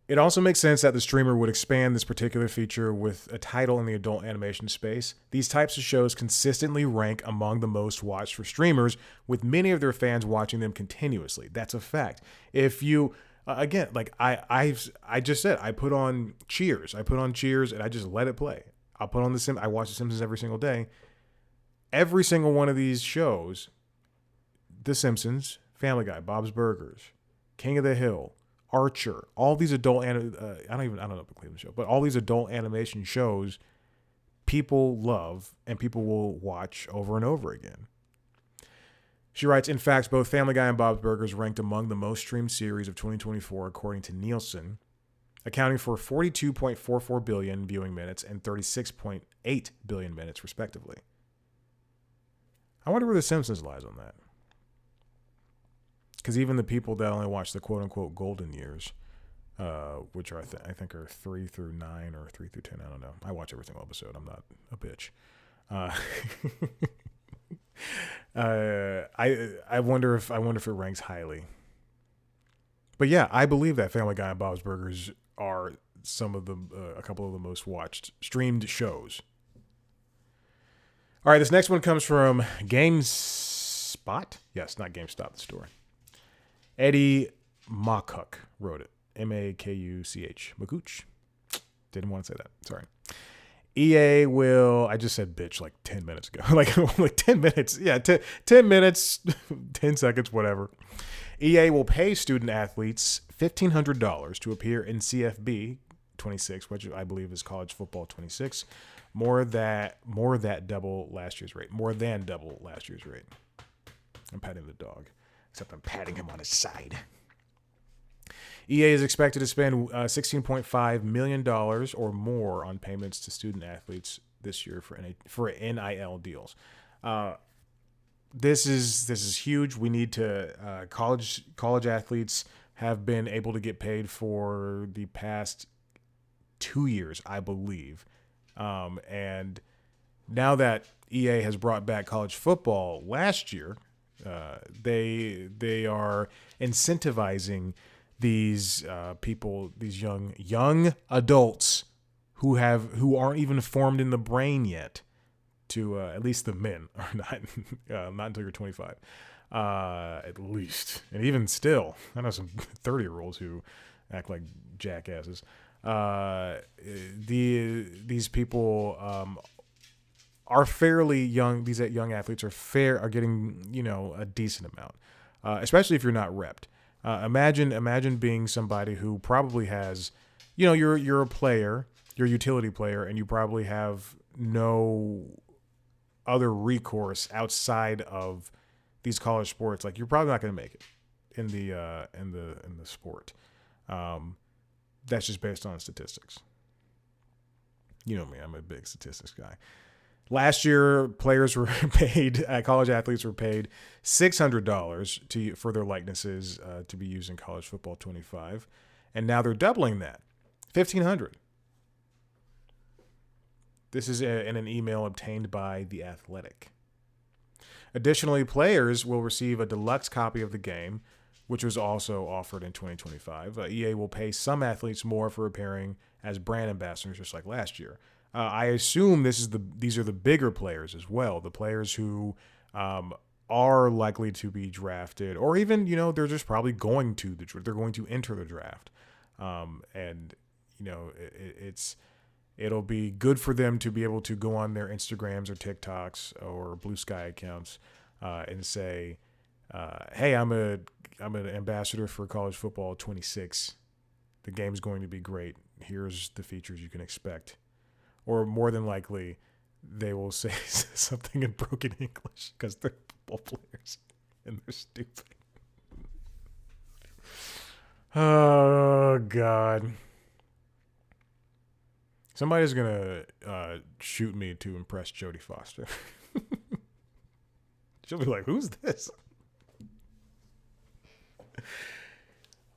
It also makes sense that the streamer would expand this particular feature with a title in the adult animation space. These types of shows consistently rank among the most watched for streamers, with many of their fans watching them continuously. That's a fact. If you, again, like I just said, I put on Cheers. And I just let it play. I watch The Simpsons every single day. Every single one of these shows, The Simpsons, Family Guy, Bob's Burgers, King of the Hill, Archer, all these adult I don't know the Cleveland show, but all these adult animation shows people love and people will watch over and over again. She writes, in fact, both Family Guy and Bob's Burgers ranked among the most streamed series of 2024, according to Nielsen, accounting for 42.44 billion viewing minutes and 36.8 billion minutes, respectively. I wonder where The Simpsons lies on that. Because even the people that only watch the quote-unquote golden years, which are I think are 3 through 9 or 3 through 10, I don't know. I watch every single episode. I'm not a bitch. I wonder if it ranks highly. But yeah, I believe that Family Guy and Bob's Burgers are some of the a couple of the most watched streamed shows. All right, this next one comes from GameSpot. Yes, not GameStop, the store. Eddie Makuch wrote it. Makuch. Makuch. Didn't want to say that. Sorry. EA will, I just said bitch like 10 minutes ago. like 10 minutes. Yeah, 10 minutes, 10 seconds, whatever. EA will pay student athletes $1,500 to appear in CFB 26, which I believe is college football 26. More than double last year's rate. More than double last year's rate. I'm patting the dog, except I'm patting him on his side. EA is expected to spend $16.5 million or more on payments to student athletes this year for NIL deals. This is huge. We need to college athletes have been able to get paid for the past 2 years, I believe, and now that EA has brought back college football last year, they are incentivizing these people, these young adults who aren't even formed in the brain yet. To at least the men are not until you're 25, at least, and even still, I know some 30-year-olds who act like jackasses. These people are fairly young. These young athletes are getting a decent amount, especially if you're not repped. Imagine being somebody who probably has, you're a player, you're a utility player, and you probably have no other recourse outside of these college sports. Like, you're probably not going to make it in the sport. That's just based on statistics. You know me, I'm a big statistics guy. Last year, players were paid, college athletes were paid $600 for their likenesses to be used in college football 25, and now they're doubling that, $1,500. This is in an email obtained by The Athletic. Additionally, players will receive a deluxe copy of the game, which was also offered in 2025. EA will pay some athletes more for appearing as brand ambassadors, just like last year. I assume these are the bigger players as well, the players who are likely to be drafted, or even they're just probably going to they're going to enter the draft, and it'll be good for them to be able to go on their Instagrams or TikToks or Blue Sky accounts and say, "Hey, I'm an ambassador for college football 26. The game's going to be great. Here's the features you can expect." Or more than likely, they will say something in broken English because they're football players and they're stupid. Oh, God. Somebody's going to shoot me to impress Jodie Foster. She'll be like, who's this?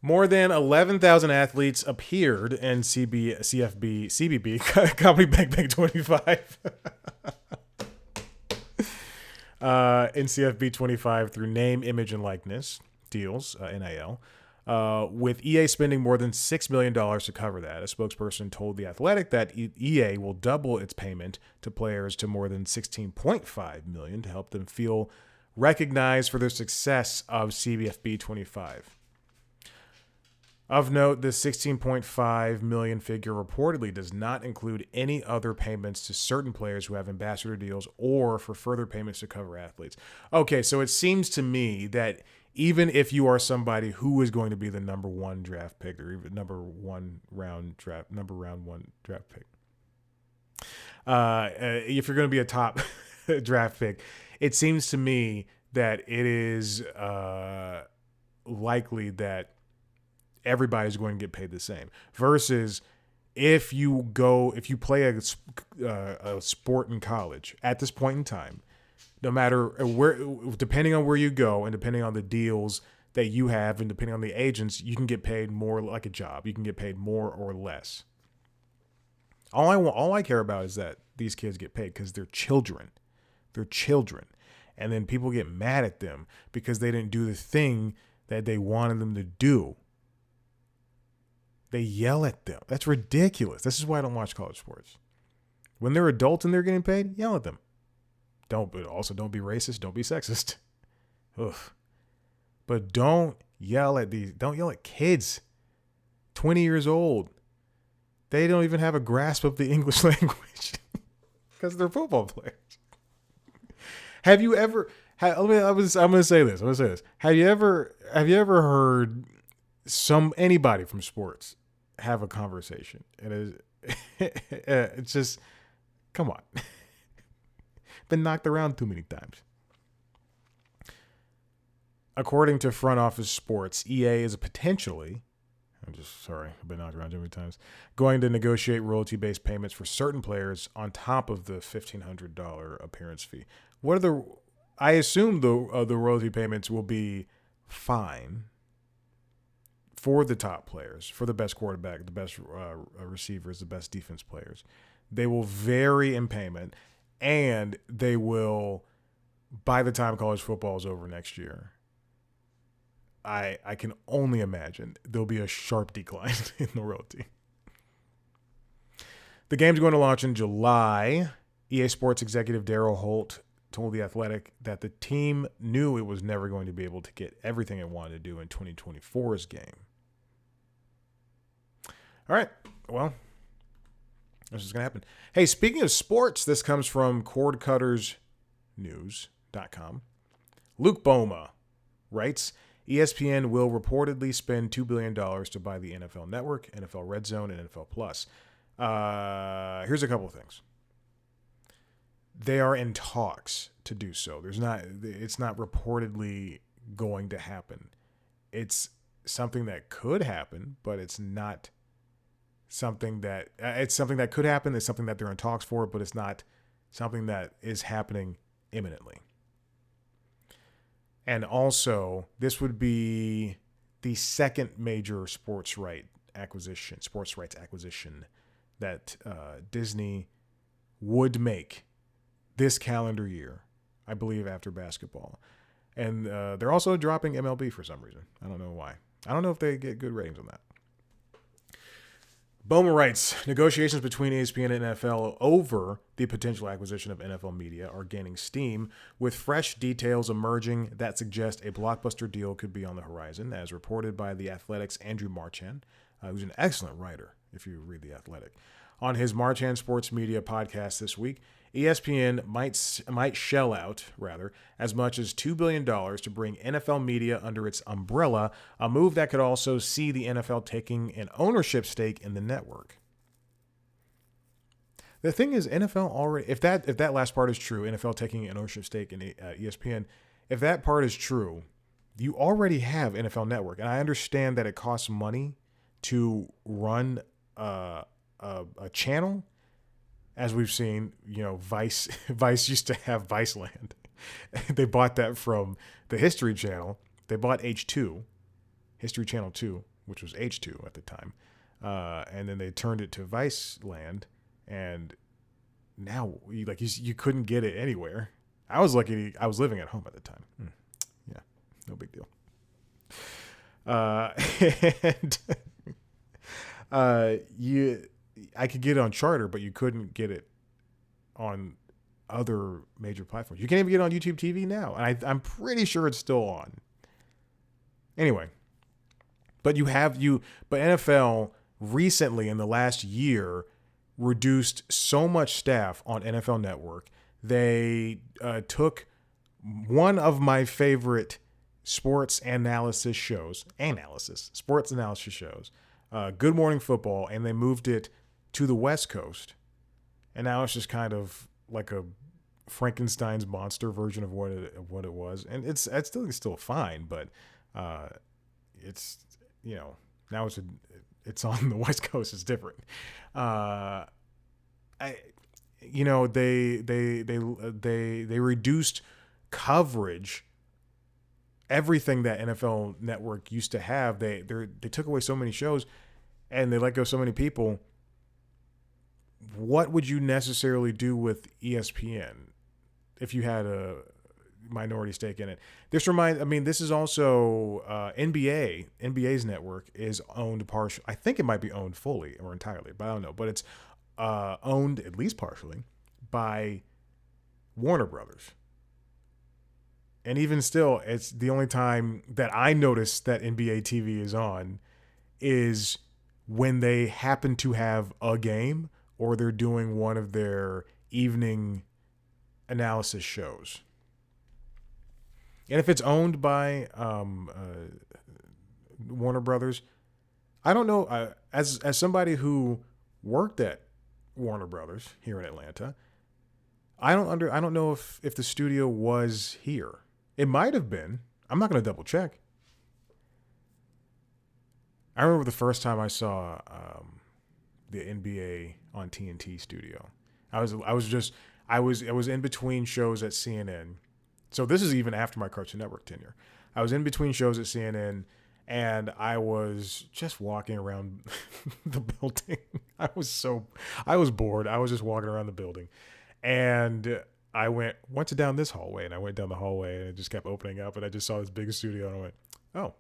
More than 11,000 athletes appeared in CBB, Comedy Bang Bang 25. In CFB 25 through name, image, and likeness deals, NIL, with EA spending more than $6 million to cover that. A spokesperson told The Athletic that EA will double its payment to players to more than $16.5 million to help them feel recognized for their success of CFB 25. Of note, the $16.5 million figure reportedly does not include any other payments to certain players who have ambassador deals or for further payments to cover athletes. Okay, so it seems to me that even if you are somebody who is going to be the number one draft pick or even number round one draft pick, If you're going to be a top draft pick, it seems to me that it is likely that everybody's going to get paid the same. Versus if you play a sport in college at this point in time, no matter where, depending on where you go and depending on the deals that you have and depending on the agents, you can get paid more like a job. You can get paid more or less. All I care about is that these kids get paid because they're children. They're children. And then people get mad at them because they didn't do the thing that they wanted them to do. They yell at them. That's ridiculous. This is why I don't watch college sports. When they're adults and they're getting paid, yell at them. Don't be racist. Don't be sexist. Ugh. But don't yell at kids. 20 years old. They don't even have a grasp of the English language because they're football players. Have you ever? I'm gonna say this. Have you ever heard anybody from sports have a conversation? It's just, come on. Been knocked around too many times. According to Front Office Sports, EA is potentially, I've been knocked around too many times, going to negotiate royalty-based payments for certain players on top of the $1,500 appearance fee. I assume the royalty payments will be fine for the top players, for the best quarterback, the best receivers, the best defense players. They will vary in payment, and they will, by the time college football is over next year, I can only imagine there'll be a sharp decline in the royalty. The game's going to launch in July. EA Sports executive Daryl Holt told The Athletic that the team knew it was never going to be able to get everything it wanted to do in 2024's game. All right, well, this is going to happen. Hey, speaking of sports, this comes from cordcuttersnews.com. Luke Boma writes, ESPN will reportedly spend $2 billion to buy the NFL Network, NFL Red Zone, and NFL Plus. Here's a couple of things. They are in talks to do so. It's not reportedly going to happen. It's something that could happen, but it's not something that it's something that could happen. It's something that they're in talks for, but it's not something that is happening imminently. And also, this would be the second major sports rights acquisition that Disney would make this calendar year, I believe, after basketball. And they're also dropping MLB for some reason. I don't know why. I don't know if they get good ratings on that. Bowman writes, negotiations between ESPN and NFL over the potential acquisition of NFL media are gaining steam, with fresh details emerging that suggest a blockbuster deal could be on the horizon, as reported by The Athletic's Andrew Marchand, who's an excellent writer, if you read The Athletic. On his Marchand Sports Media podcast this week, ESPN might shell out, as much as $2 billion to bring NFL media under its umbrella, a move that could also see the NFL taking an ownership stake in the network. The thing is, NFL already, if that last part is true, NFL taking an ownership stake in ESPN, if that part is true, you already have NFL Network. And I understand that it costs money to run a channel. As we've seen, Vice used to have Viceland. They bought that from the History Channel. They bought H2, History Channel 2, which was H2 at the time. And then they turned it to Viceland. And now, you couldn't get it anywhere. I was lucky I was living at home at the time. Yeah, no big deal. I could get it on Charter, but you couldn't get it on other major platforms. You can't even get it on YouTube TV now. And I'm pretty sure it's still on. Anyway, but NFL recently in the last year reduced so much staff on NFL Network. They took one of my favorite sports analysis shows, Good Morning Football, and they moved it to the West Coast and now it's just kind of like a Frankenstein's monster version of what it was, and it's still fine, but uh, it's you know now it's on the West Coast. It's different. Uh, I they reduced coverage. Everything that NFL Network used to have, they took away so many shows, and they let go so many people. What would you necessarily do with ESPN if you had a minority stake in it? This is also NBA. NBA's network is owned partially. I think it might be owned fully or entirely, but I don't know. But it's owned at least partially by Warner Brothers. And even still, it's the only time that I notice that NBA TV is on is when they happen to have a game or they're doing one of their evening analysis shows. And if it's owned by Warner Brothers, I don't know. As somebody who worked at Warner Brothers here in Atlanta, I don't know if the studio was here. It might have been. I'm not going to double check. I remember the first time I saw the NBA on TNT studio. I was in between shows at CNN. So this is even after my Cartoon Network tenure. I was in between shows at CNN, and I was just walking around the building. I was bored. I was just walking around the building, and I went down this hallway, and I went down the hallway, and it just kept opening up, and I just saw this big studio, and I went, oh,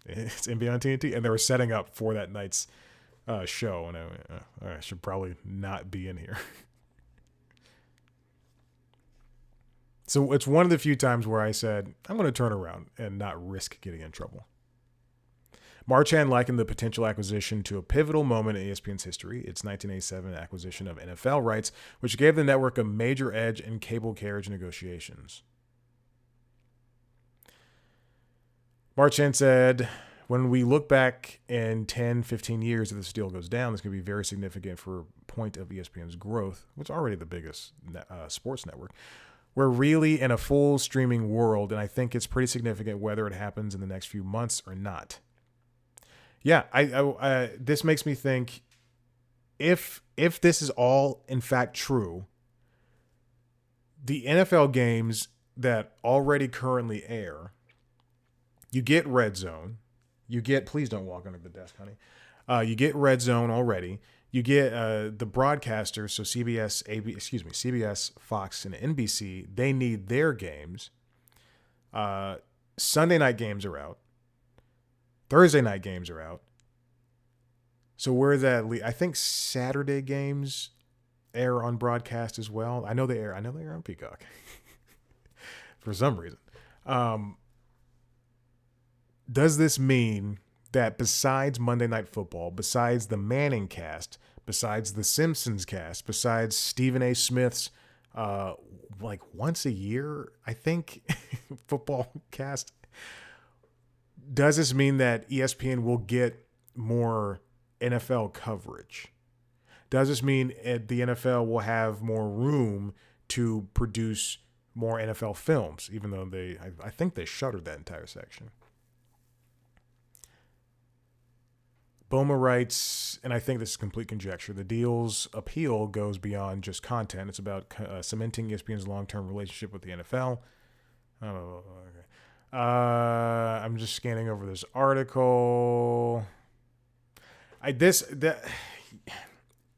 it's NBA on TNT, and they were setting up for that night's show, and I went, all right, I should probably not be in here. So it's one of the few times where I said, I'm going to turn around and not risk getting in trouble. Marchand likened the potential acquisition to a pivotal moment in ESPN's history, its 1987 acquisition of NFL rights, which gave the network a major edge in cable carriage negotiations. Marchand said, when we look back in 10, 15 years, if this deal goes down, this could be very significant for a point of ESPN's growth, which is already the biggest sports network. We're really in a full streaming world, and I think it's pretty significant whether it happens in the next few months or not. Yeah, this makes me think if this is all in fact true, the NFL games that already currently air, you get Red Zone, please don't walk under the desk, honey. You get Red Zone already. You get the broadcasters, so CBS, Fox, and NBC. They need their games. Sunday night games are out. Thursday night games are out. So where's that? I think Saturday games air on broadcast as well. I know they air on Peacock for some reason. Does this mean that besides Monday Night Football, besides the Manning cast, besides the Simpsons cast, besides Stephen A. Smith's like once a year, I think, football cast, does this mean that ESPN will get more NFL coverage? Does this mean the NFL will have more room to produce more NFL films, even though I think they shuttered that entire section? Boma writes, and I think this is complete conjecture, the deal's appeal goes beyond just content. It's about cementing ESPN's long-term relationship with the NFL. Oh, okay. I'm just scanning over this article. ESPN,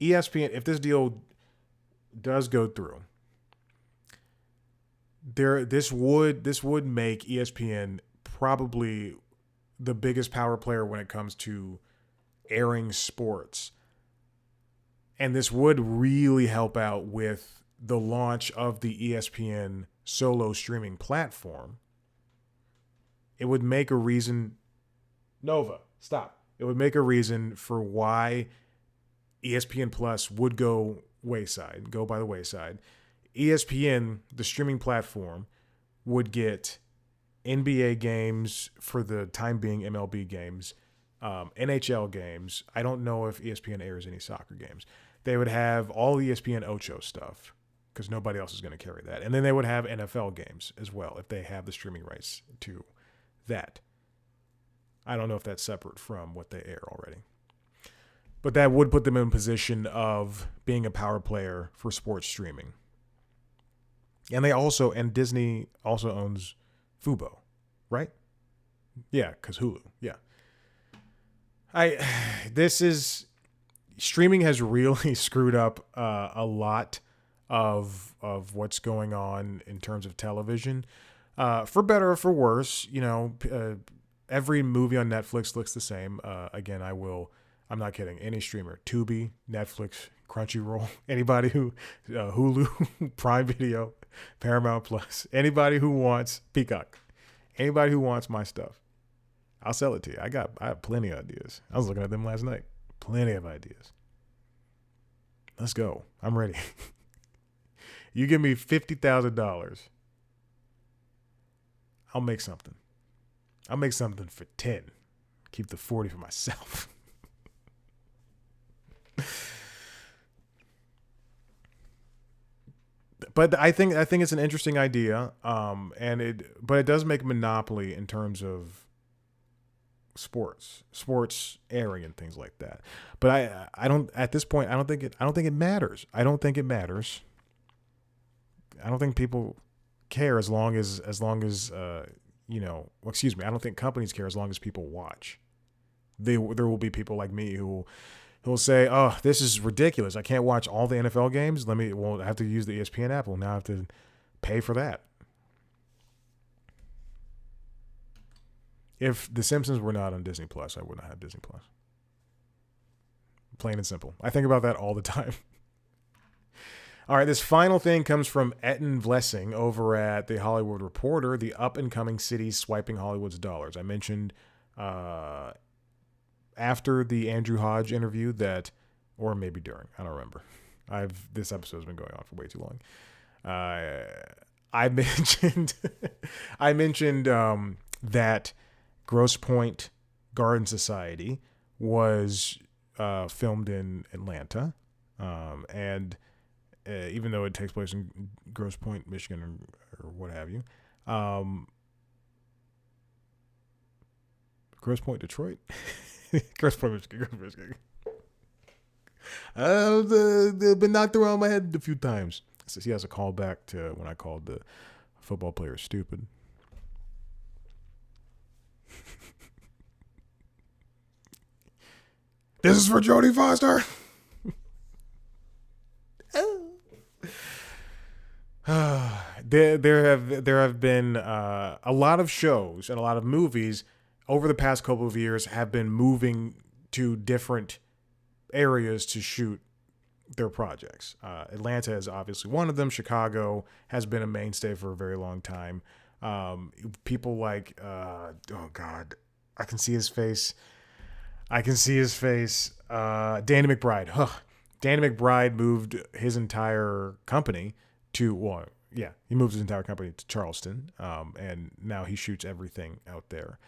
if this deal does go through, this would make ESPN probably the biggest power player when it comes to airing sports. And this would really help out with the launch of the ESPN solo streaming platform. It would make a reason. Nova, stop. It would make a reason for why ESPN Plus would go by the wayside. ESPN, the streaming platform, would get NBA games for the time being, MLB games, NHL games. I don't know if ESPN airs any soccer games. They would have all ESPN Ocho stuff because nobody else is going to carry that. And then they would have NFL games as well if they have the streaming rights to that. I don't know if that's separate from what they air already. But that would put them in a position of being a power player for sports streaming. And Disney also owns Fubo, right? Yeah, because Hulu. Yeah. Streaming has really screwed up a lot of what's going on in terms of television, for better or for worse. Every movie on Netflix looks the same. Again, I'm not kidding. Any streamer, Tubi, Netflix, Crunchyroll, anybody who Hulu, Prime Video, Paramount Plus, anybody who wants Peacock, anybody who wants my stuff, I'll sell it to you. I have plenty of ideas. I was looking at them last night. Plenty of ideas. Let's go. I'm ready. You give me $50,000. I'll make something. I'll make something for 10. Keep the 40 for myself. But I think it's an interesting idea. But it does make monopoly in terms of sports airing and things like that. But I don't at this point I don't think it matters. I don't think it matters. I don't think people care as long as excuse me. I don't think companies care as long as people watch. There will be people like me who will say, "Oh, this is ridiculous. I can't watch all the NFL games. I have to use the ESPN app. Well, now I have to pay for that." If The Simpsons were not on Disney Plus, I would not have Disney Plus. Plain and simple. I think about that all the time. All right, this final thing comes from Etten Vlessing over at The Hollywood Reporter, the up-and-coming cities swiping Hollywood's dollars. I mentioned after the Andrew Hodge interview or maybe during, I don't remember. This episode's been going on for way too long. I mentioned that Grosse Pointe Garden Society was filmed in Atlanta, and even though it takes place in Grosse Pointe, Michigan, or what have you, Grosse Pointe, Detroit, Grosse Pointe, Michigan. I've been knocked around my head a few times. So he has a call back to when I called the football player stupid. This is for Jodie Foster. There have been a lot of shows and a lot of movies over the past couple of years have been moving to different areas to shoot their projects. Atlanta is obviously one of them. Chicago has been a mainstay for a very long time. People like oh God, I can see his face. Danny McBride. Danny McBride moved his entire company he moved his entire company to Charleston, and now he shoots everything out there.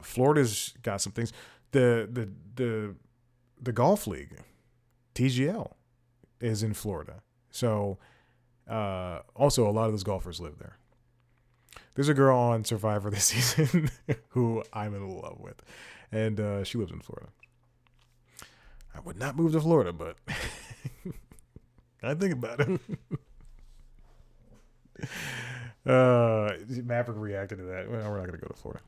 Florida's got some things. The golf league, TGL, is in Florida. So also a lot of those golfers live there. There's a girl on Survivor this season who I'm in love with, and she lives in Florida. I would not move to Florida, but I think about it. Maverick reacted to that. Well, we're not going to go to Florida.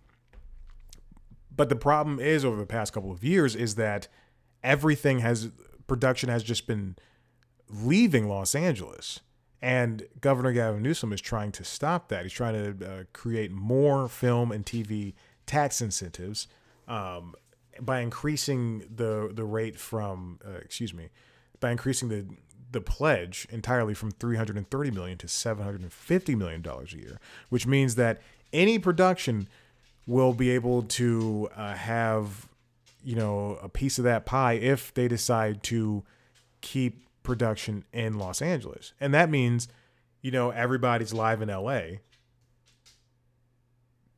But the problem is, over the past couple of years, is that production has just been leaving Los Angeles. And Governor Gavin Newsom is trying to stop that. He's trying to create more film and TV tax incentives by increasing the rate from, by increasing the pledge entirely from $330 million to $750 million a year, which means that any production will be able to have, a piece of that pie if they decide to keep production in Los Angeles. And that means, everybody's live in LA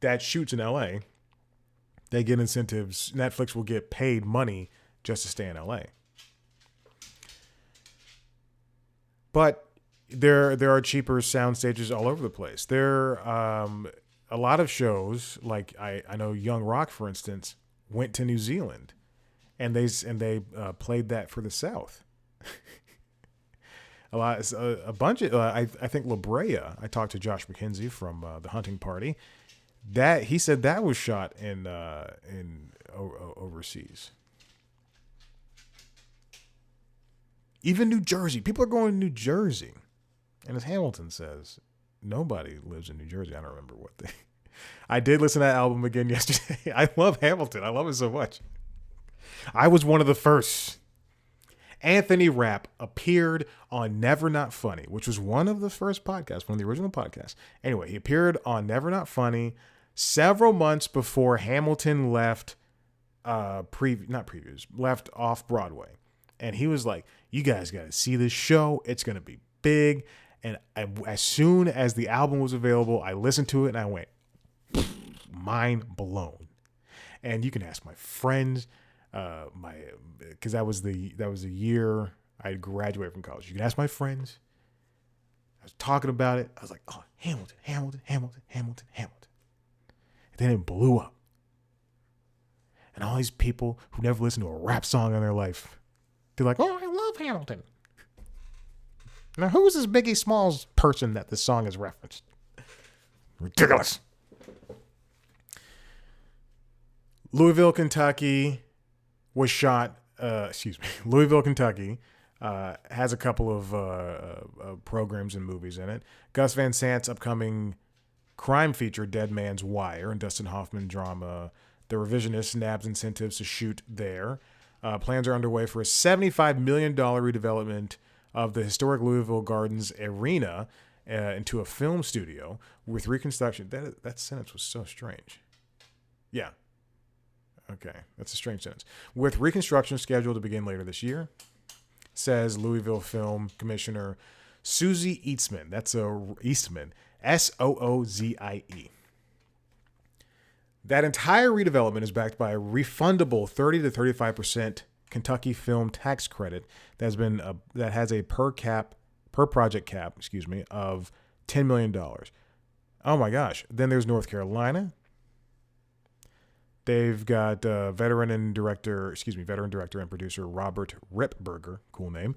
that shoots in LA. They get incentives. Netflix will get paid money just to stay in LA. But there are cheaper sound stages all over the place. A lot of shows, like I know Young Rock, for instance, went to New Zealand, and they played that for the South. A bunch of I think La Brea. I talked to Josh McKenzie from the Hunting Party. That he said that was shot in overseas. Even New Jersey. People are going to New Jersey. And as Hamilton says, nobody lives in New Jersey. I don't remember what they. I did listen to that album again yesterday. I love Hamilton. I love it so much. I was one of the first. Anthony Rapp appeared on Never Not Funny, which was one of the first podcasts, one of the original podcasts. Anyway, he appeared on Never Not Funny several months before Hamilton left left off Broadway. And he was like, you guys got to see this show. It's going to be big. And as soon as the album was available, I listened to it and I went, mind blown. And you can ask my friends, because that was the year I graduated from college. You can ask my friends. I was talking about it. I was like, oh, Hamilton, Hamilton, Hamilton, Hamilton, Hamilton. And then it blew up. And all these people who never listened to a rap song in their life, they're like, oh, I love Hamilton. Now, who is this Biggie Smalls person that this song is referenced? Ridiculous. Louisville, Kentucky was shot. Louisville, Kentucky has a couple of programs and movies in it. Gus Van Sant's upcoming crime feature, Dead Man's Wire, and Dustin Hoffman drama, The Revisionist, nabs incentives to shoot there. Plans are underway for a $75 million redevelopment of the historic Louisville Gardens Arena into a film studio with reconstruction. That sentence was so strange. Yeah. Okay, that's a strange sentence. With reconstruction scheduled to begin later this year, says Louisville Film Commissioner Susie Eastman. That's Eastman, Soozie. That entire redevelopment is backed by a refundable 30 to 35% Kentucky film tax credit that has a per project cap, of $10 million. Oh my gosh. Then there's North Carolina. They've got veteran director and producer Robert Ripberger, cool name,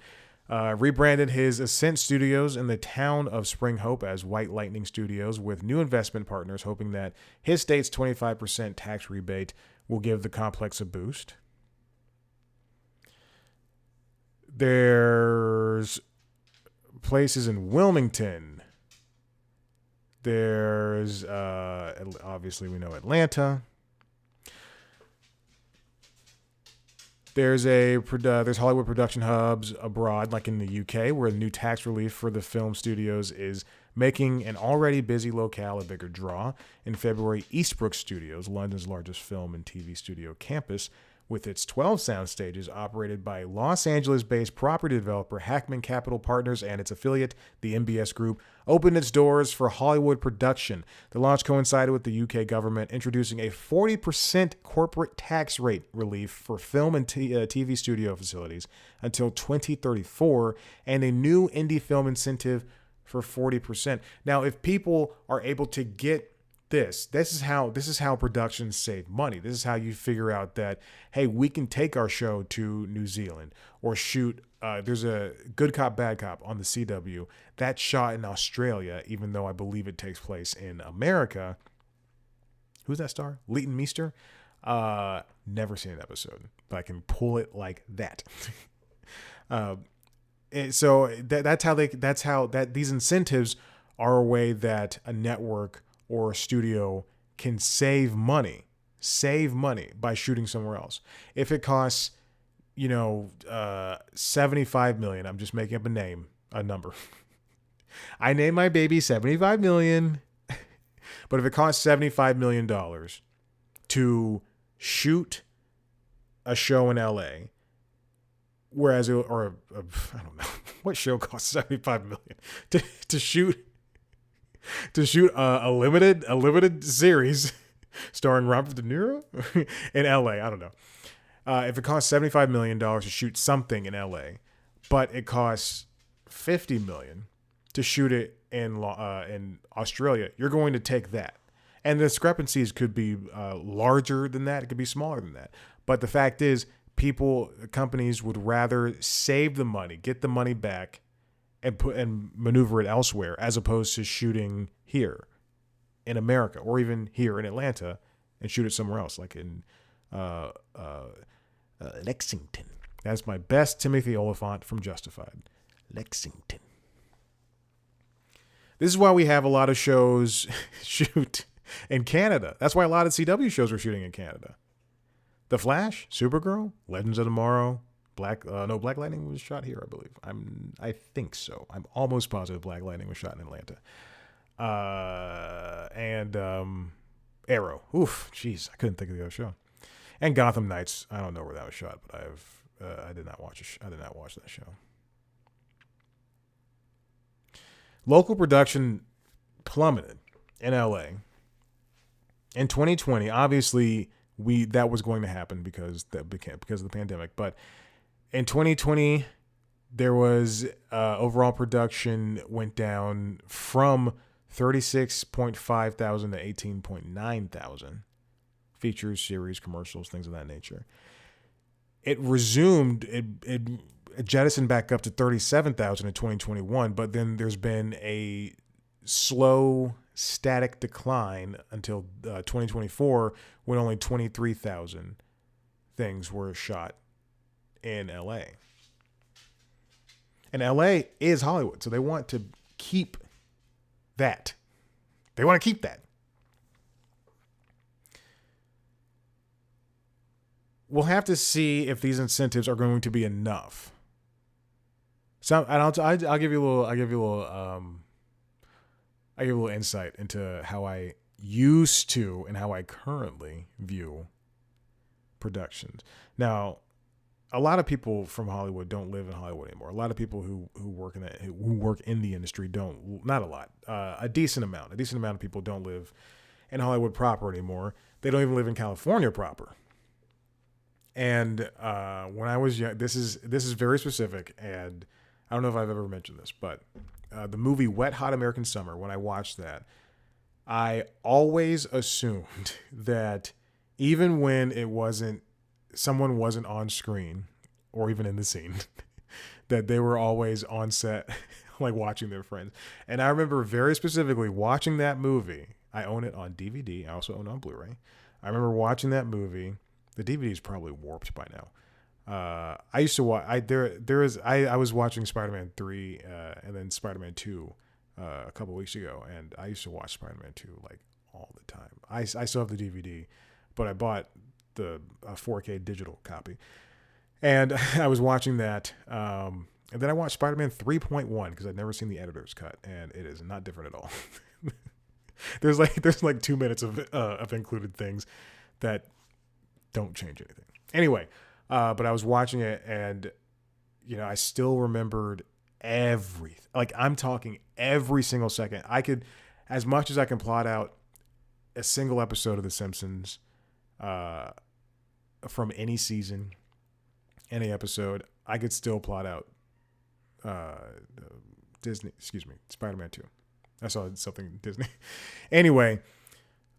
rebranded his Ascent Studios in the town of Spring Hope as White Lightning Studios with new investment partners, hoping that his state's 25% tax rebate will give the complex a boost. There's places in Wilmington. There's obviously we know Atlanta. There's Hollywood production hubs abroad, like in the UK, where the new tax relief for the film studios is making an already busy locale a bigger draw. In February, Eastbrook Studios, London's largest film and TV studio campus, with its 12 sound stages operated by Los Angeles-based property developer Hackman Capital Partners and its affiliate, the MBS Group, opened its doors for Hollywood production. The launch coincided with the UK government introducing a 40% corporate tax rate relief for film and TV studio facilities until 2034, and a new indie film incentive for 40%. Now, if people are able to get this is how productions save money. This is how you figure out that, hey, we can take our show to New Zealand or shoot. There's a Good Cop, Bad Cop on the CW that's shot in Australia, even though I believe it takes place in America. Who's that star? Leighton Meester. Never seen an episode, but I can pull it like that. So these incentives are a way that a network or a studio can save money by shooting somewhere else. If it costs, $75 million, I'm just making up a number. I named my baby $75 million, but if it costs $75 million to shoot a show in LA, whereas, I don't know, what show costs $75 million to shoot a limited series starring Robert De Niro in LA. I don't know. If it costs $75 million to shoot something in LA, but it costs $50 million to shoot it in Australia, you're going to take that. And the discrepancies could be larger than that. It could be smaller than that. But the fact is, companies would rather save the money, get the money back, and maneuver it elsewhere, as opposed to shooting here in America or even here in Atlanta and shoot it somewhere else, like in Lexington. That's my best Timothy Oliphant from Justified. Lexington. This is why we have a lot of shows shoot in Canada. That's why a lot of CW shows are shooting in Canada. The Flash, Supergirl, Legends of Tomorrow, Black Lightning was shot here, I believe. I think so. I'm almost positive Black Lightning was shot in Atlanta. And Arrow. Oof, jeez, I couldn't think of the other show. And Gotham Knights. I don't know where that was shot, but I did not watch that show. Local production plummeted in LA in 2020. Obviously, that was going to happen because of the pandemic. But in 2020, there was overall production went down from 36.5 thousand to 18.9 thousand. Features, series, commercials, things of that nature. It resumed. It jettisoned back up to 37,000 in 2021, but then there's been a slow, static decline until 2024, when only 23,000 things were shot in LA. And LA is Hollywood, so they want to keep that. They want to keep that. We'll have to see if these incentives are going to be enough. So I'll give you a little insight into how I used to and how I currently view productions. Now, a lot of people from Hollywood don't live in Hollywood anymore. A lot of people who work in the industry don't. Not a lot. A decent amount of people don't live in Hollywood proper anymore. They don't even live in California proper. And when I was young, this is very specific, and I don't know if I've ever mentioned this, but the movie Wet Hot American Summer, when I watched that, I always assumed that even when someone wasn't on screen or even in the scene, that they were always on set, like watching their friends. And I remember very specifically watching that movie. I own it on DVD. I also own it on Blu-ray. I remember watching that movie. The DVD is probably warped by now. I used to watch. I was watching Spider-Man 3 and then Spider-Man 2 a couple weeks ago, and I used to watch Spider-Man 2 like all the time. I still have the DVD, but I bought the 4K digital copy, and I was watching that. And then I watched Spider-Man 3.1 because I'd never seen the editor's cut, and it is not different at all. there's like 2 minutes of included things that don't change anything. Anyway, but I was watching it, and I still remembered everything. Like, I'm talking every single second. I could, as much as I can plot out a single episode of The Simpsons from any season, any episode, I could still plot out Spider-Man 2. I saw something Disney. Anyway,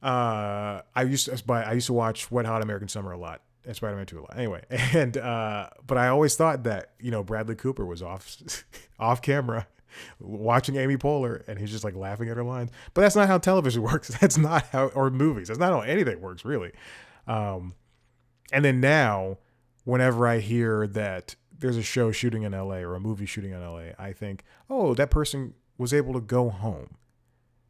I used to watch Wet Hot American Summer a lot and Spider-Man 2 a lot. Anyway, and but I always thought that Bradley Cooper was off camera watching Amy Poehler, and he's just like laughing at her lines. But that's not how television works. That's not how, or movies. That's not how anything works, really. And then now, whenever I hear that there's a show shooting in LA or a movie shooting in LA, I think, oh, that person was able to go home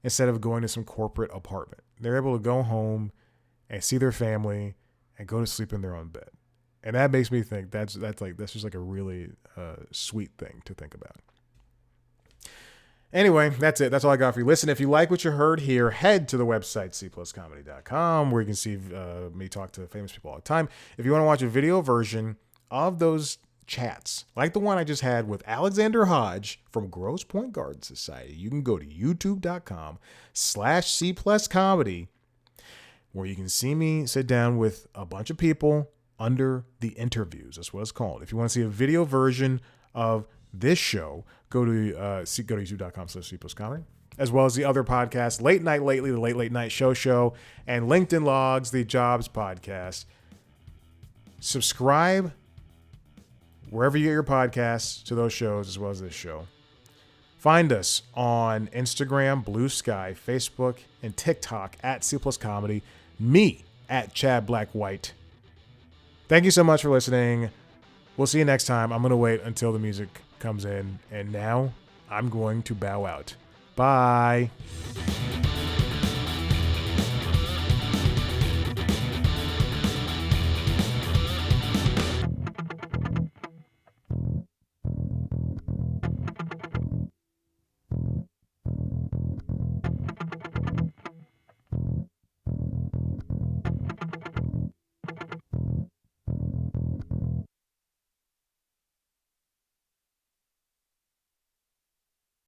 instead of going to some corporate apartment. They're able to go home and see their family and go to sleep in their own bed. And that makes me think that's just like a really sweet thing to think about. Anyway, that's it. That's all I got for you. Listen, if you like what you heard here, head to the website cpluscomedy.com, where you can see me talk to famous people all the time. If you want to watch a video version of those chats, like the one I just had with Alexander Hodge from Grosse Pointe Garden Society, you can go to youtube.com/cpluscomedy, where you can see me sit down with a bunch of people under the interviews. That's what it's called. If you want to see a video version of this show, go to youtube.com/C Plus Comedy, as well as the other podcasts, Late Night Lately, the Late Night Show, and LinkedIn Logs, the Jobs podcast. Subscribe wherever you get your podcasts to those shows as well as this show. Find us on Instagram, Blue Sky, Facebook, and TikTok at C Plus Comedy. Me at Chad Black White. Thank you so much for listening. We'll see you next time. I'm going to wait until the music comes in. And now I'm going to bow out. Bye.